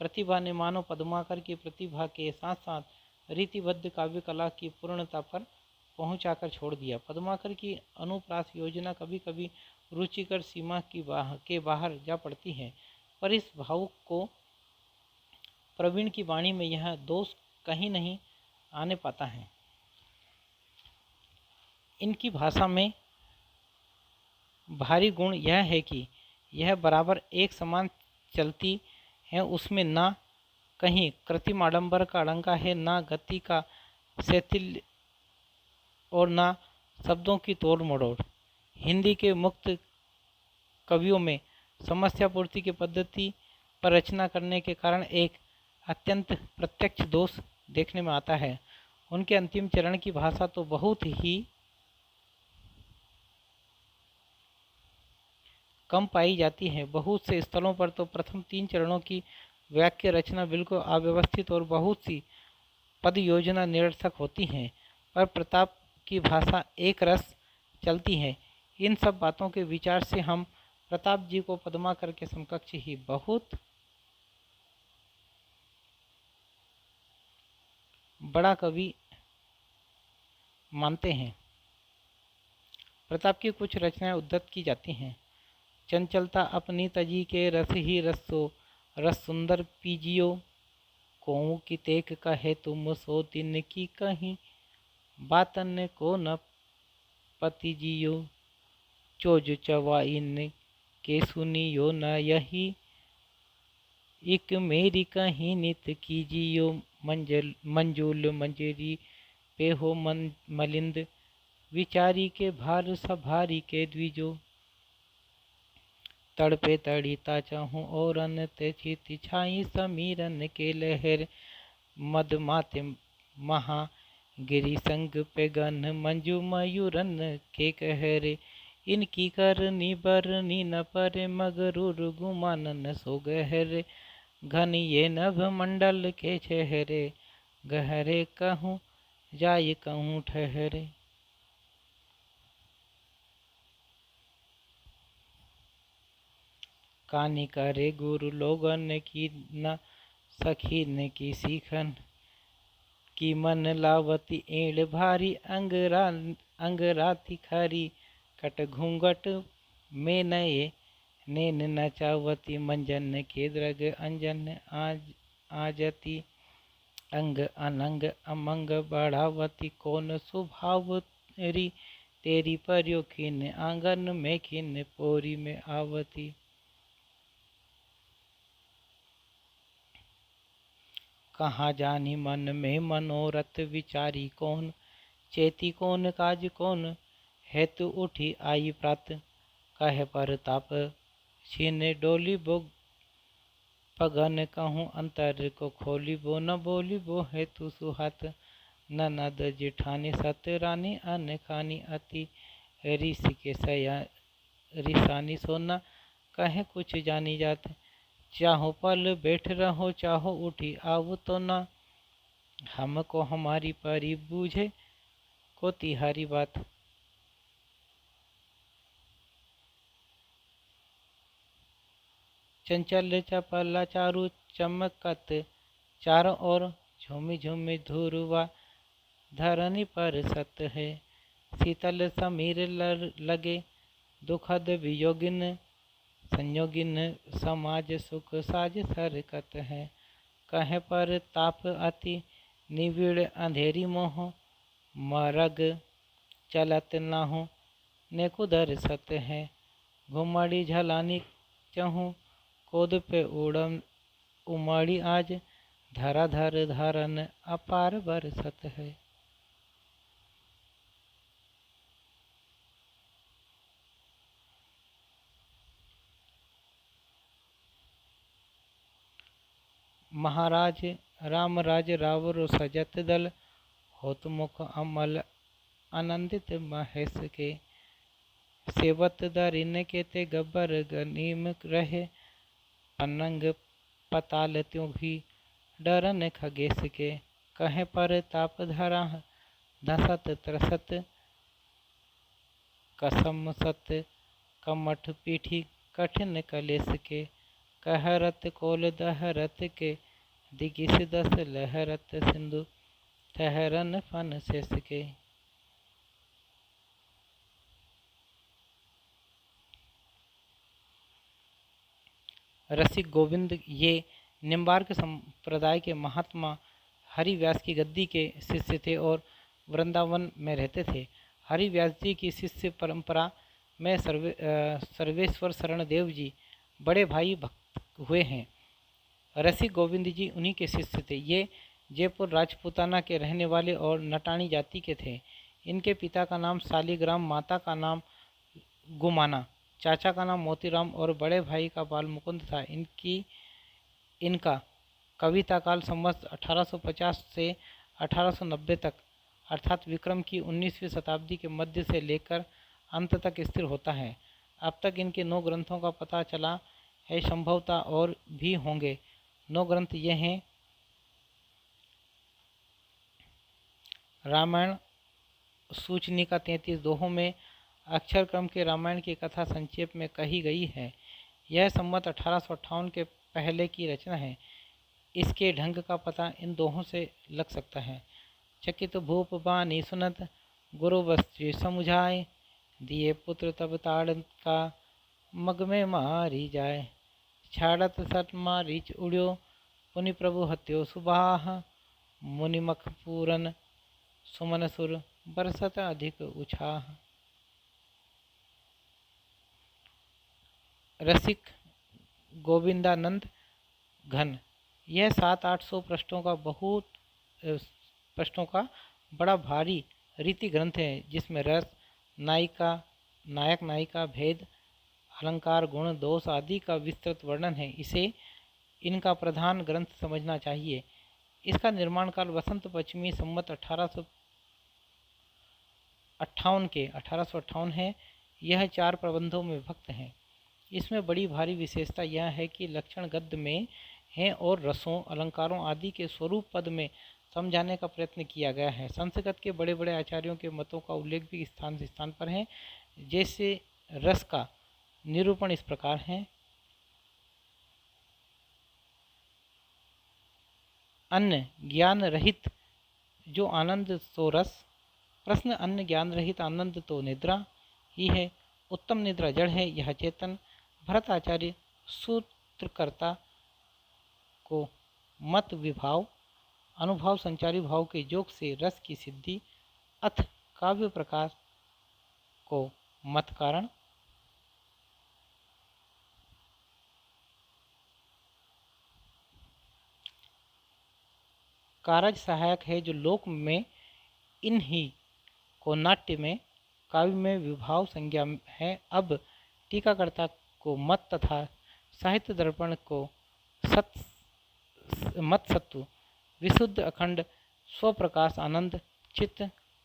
प्रतिभा ने मानव पद्माकर की प्रतिभा के साथ साथ रीतिबद्ध काव्य कला की पूर्णता पर पहुंचाकर छोड़ दिया। पद्माकर की अनुप्रास योजना कभी कभी रुचिकर सीमा के बाहर जा पड़ती है, पर इस भावुक को प्रवीण की वाणी में यह दोष कहीं नहीं आने पाता है। इनकी भाषा में भारी गुण यह है कि यह बराबर एक समान चलती है, उसमें ना कहीं कृत्रिम आडंबर का अड़ंगा है, ना गति का शैथिल्य और ना शब्दों की तोड़ मरोड़। हिंदी के मुक्त कवियों में समस्या पूर्ति की पद्धति पर रचना करने के कारण एक अत्यंत प्रत्यक्ष दोष देखने में आता है। उनके अंतिम चरण की भाषा तो बहुत ही कम पाई जाती है। बहुत से स्थलों पर तो प्रथम 3 चरणों की वाक्य रचना बिल्कुल अव्यवस्थित और बहुत सी पद योजना निरर्थक होती हैं, पर प्रताप की भाषा एक रस चलती है। इन सब बातों के विचार से हम प्रताप जी को पद्माकर के समकक्ष ही बहुत बड़ा कवि मानते हैं। प्रताप की कुछ रचनाएं उद्धत की जाती हैं। चंचलता अपनी तजी के रस ही रसो, रस सुंदर पीजियो, कोऊ की तेक कहे तुम सो दिन की कहीं, बातन को न पति जियो, चोज चवाइन के सुनियो न यही, एक मेरी कहीं नित कीजियो, मंजूल मंजरी पे हो मलिंद, विचारी के भार सभारी के द्विजो, तड़पे तड़ीता चाहूँ और अन ते चित छाई, समीरन के लहर मद माते महा गिरी संग पे गन, मंजू मयूरन के कहरे, इनकी करनी बरनी न परे, मगरूर गुमानन सो गहरे, घन ये नभ मंडल के चेहरे, गहरे कहूँ जाय कहूँ ठहरे। कानी करे गुरु लोगन की न सखीन की सीखन, की मन लावती एड़ भारी, अंगराती खरी, कट घूंघट में नए नैन नचावती, मंजन के द्रग अंजन आजती, अंग अनंग अमंग बढ़ावती, कौन स्वभाव री तेरी पर्यो, खिन आंगन में खिन पोरी में आवती। कहाँ जानी मन में मनोरथ विचारी, कौन चेती कौन काज कौन, हेतु उठी आई प्रात, कह पर ताप छीन डोली बो, पगन कहूँ अंतर को खोली बो, न बोली बो हेतु सुहात, ननद जिठानी सत रानी, अन खानी अति, ऋषि के सया रिसानी, सोना कहे कुछ जानी जात, चाहो पल बैठ रहो चाहो उठी आव तो ना, हमको हमारी परी बूझे को तिहारी बात। चंचल चपला चारु चमकत, चारों ओर झूमी झूमी धुरवा, धरनी पर सत है, शीतल समीर लगे, दुखद वियोगिन संयोगिन, समाज सुख साज सरकत है, कहे पर ताप अति निविड़ अंधेरी मोह, मरग चलत नाहु ने कुदर सत है, घुमड़ी झलानी चहूँ कोद पे उड़म उमड़ी आज, धराधर धारन अपार बरसत है। महाराज राम राज रावरो सजत दल, होत मुख अमल आनंदित महेश के। सेवत दरिन के ते गब्बर गनीम रहे, पन्नंग पताल त्यों भी डरन खगेश के। कहे पर ताप धरा धसत त्रसत, कसम सत कमठ पीठी कठिन कलेस के। कहरत कोल दहरत के, दिगिस दस लहरत सिंधु ठहरन फन शेष के। रसिक गोविंद ये निम्बार्क संप्रदाय के महात्मा हरिव्यास की गद्दी के शिष्य थे और वृंदावन में रहते थे। हरिव्यास जी की शिष्य परंपरा में सर्वेश्वर शरण देव जी बड़े भाई भक्त हुए हैं। रसिक गोविंद जी उन्हीं के शिष्य थे। ये जयपुर राजपूताना के रहने वाले और नटाणी जाति के थे। इनके पिता का नाम शालिग्राम, माता का नाम गुमाना, चाचा का नाम मोतीराम और बड़े भाई का बाल मुकुंद था। इनका कविता काल संवत 1850 से 1890 तक अर्थात विक्रम की 19वीं शताब्दी के मध्य से लेकर अंत तक स्थिर होता है। अब तक इनके 9 ग्रंथों का पता चला है, संभवतः और भी होंगे। 9 ग्रंथ ये हैं: रामायण सूचनिका 33 दोहों में अक्षर क्रम के रामायण की कथा संक्षेप में कही गई है। यह संवत 1858 के पहले की रचना है। इसके ढंग का पता इन दोहों से लग सकता है: चकित भूप बानी सुनत, गुरु वस्त्र समुझाए, दिए पुत्र तब ताड़ का मग में मारी जाए। छाड़त सट मारीच उड़्यो, पुनि प्रभु हत्यो सुबाह, मुनि मख पूरन सुमन सुर बरसत अधिक उछाह। रसिक गोविंदानंद घन यह 700-800 पृष्ठों का बड़ा भारी रीति ग्रंथ है, जिसमें रस, नायिका, नायक नायिका, भेद, अलंकार, गुण, दोष आदि का विस्तृत वर्णन है। इसे इनका प्रधान ग्रंथ समझना चाहिए। इसका निर्माण काल वसंत पंचमी संवत 1858 है। यह 4 प्रबंधों में विभक्त है। इसमें बड़ी भारी विशेषता यह है कि लक्षण गद्य में हैं और रसों, अलंकारों आदि के स्वरूप पद में समझाने का प्रयत्न किया गया है। संस्कृत के बड़े बड़े आचार्यों के मतों का उल्लेख भी स्थान से स्थान पर है। जैसे रस का निरूपण इस प्रकार है: अन्न ज्ञान रहित जो आनंद सो रस। प्रश्न: अन्न ज्ञान रहित आनंद तो निद्रा ही है। उत्तम निद्रा जड़ है, यह चेतन। भरत आचार्य सूत्रकर्ता को मत विभाव अनुभव संचारी भाव के योग से रस की सिद्धि, अथ काव्य प्रकाश को मत कारण। कारज सहायक है जो लोक में इन्हीं को नाट्य में काव्य में विभाव संज्ञा है। अब टीकाकर्ता को मत तथा साहित्य दर्पण को मत सत्व, विशुद्ध अखंड स्वप्रकाश आनंद, चित्त,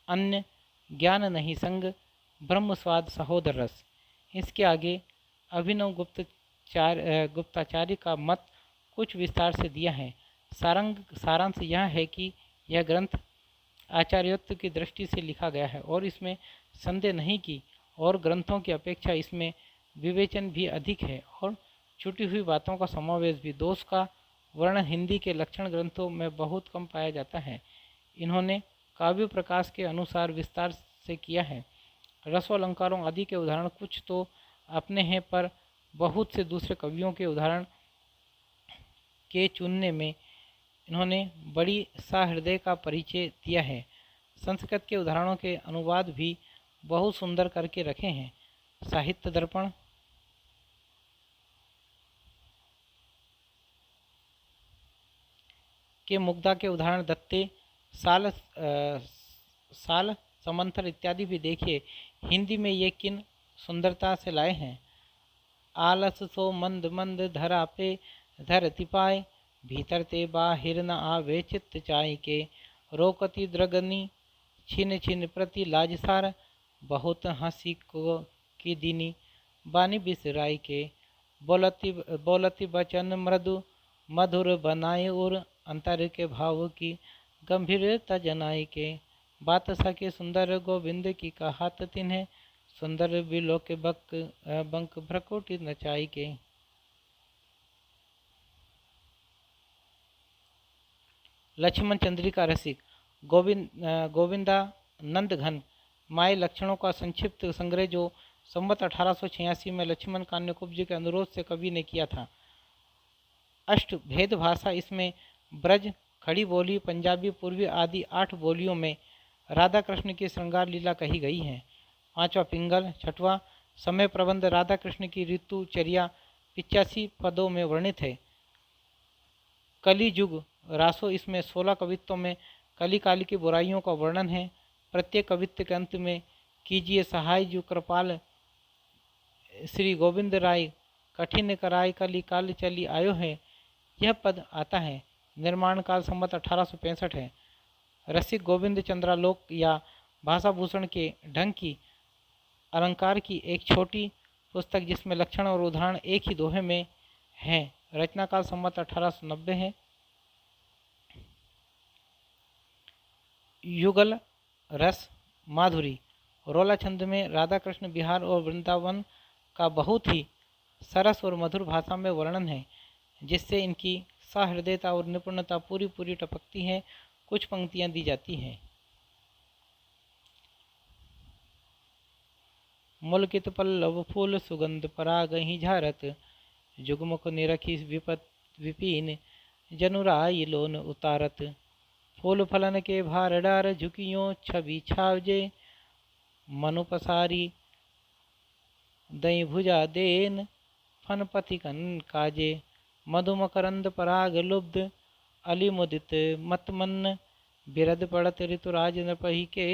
अन्य ज्ञान नहीं संग, ब्रह्म स्वाद सहोदर रस। इसके आगे अभिनव गुप्ताचार्य का मत कुछ विस्तार से दिया है। सारांश यह है कि यह ग्रंथ आचार्योक्त की दृष्टि से लिखा गया है और इसमें संदेह नहीं कि और ग्रंथों की अपेक्षा इसमें विवेचन भी अधिक है और छूटी हुई बातों का समावेश भी। दोष का वर्णन हिंदी के लक्षण ग्रंथों में बहुत कम पाया जाता है। इन्होंने काव्य प्रकाश के अनुसार विस्तार से किया है। रसों, अलंकारों आदि के उदाहरण कुछ तो अपने हैं, पर बहुत से दूसरे कवियों के उदाहरण के चुनने में इन्होंने बड़ी सहृदय का परिचय दिया है। संस्कृत के उदाहरणों के अनुवाद भी बहुत सुंदर करके रखे हैं। साहित्य दर्पण के मुग्धा के उदाहरण दत्ते, साल समंथर इत्यादि भी देखिए। हिंदी में ये किन सुंदरता से लाए हैं। आलस सो मंद मंद धरा पे धरती पाए, भीतर ते बाहिर न आवे चित्त चाई के, रोकती द्रगनी छिन छिन प्रति लाजसार, बहुत हंसी को की दीनी बानी बिसराई के, बोलती बोलती बचन मृदु मधुर बनाए और अंतर के भाव की गंभीरता जनाई के, बात सके सुंदर गोविंद की कहात तिन्हें, सुंदर बिलो के बंक भ्रकुटी नचाई के। लक्ष्मण चंद्रिका रसिक गोविंदानंद घन माए लक्षणों का संक्षिप्त संग्रह जो संवत 1886 में लक्ष्मण कान्यकुब्ज के अनुरोध से कवि ने किया था। अष्ट भेद भाषा इसमें ब्रज, खड़ी बोली, पंजाबी, पूर्वी आदि 8 बोलियों में राधा कृष्ण की श्रृंगार लीला कही गई है। 5वां पिंगल। 6वां समय प्रबंध राधा कृष्ण की ऋतुचर्या 85 पदों में वर्णित है। कली युग रासो इसमें 16 कवित्वों में कली काल की बुराइयों का वर्णन है। प्रत्येक कवित्व के अंत में कीजिए सहाय जो कृपाल श्री गोविंद राय, कठिन कराय कली काल चली आयो है, यह पद आता है। निर्माण काल संवत 1865 है। रसिक गोविंद चंद्रालोक या भाषा भूषण के ढंग की अलंकार की एक छोटी पुस्तक जिसमें लक्षण और उदाहरण एक ही दोहे में हैं। रचना काल संवत 1890 है। युगल रस माधुरी रोला छंद में राधा कृष्ण बिहार और वृंदावन का बहुत ही सरस और मधुर भाषा में वर्णन है, जिससे इनकी सहृदयता और निपुणता पूरी पूरी टपकती है। कुछ पंक्तियां दी जाती हैं। मुलकित पल्लव फूल सुगंध पराग ही झारत, जुगमुख निरखी विपिन जनुराई लोन उतारत, फूल फलन के भार डार झुकियों छवि छावजे, मनु पसारी दई भुजा देन फन पथिकन काजे, मधु मकरंद पराग लुब्ध अली मुदित मतमन, बिरद पड़त ऋतुराज नपहि के,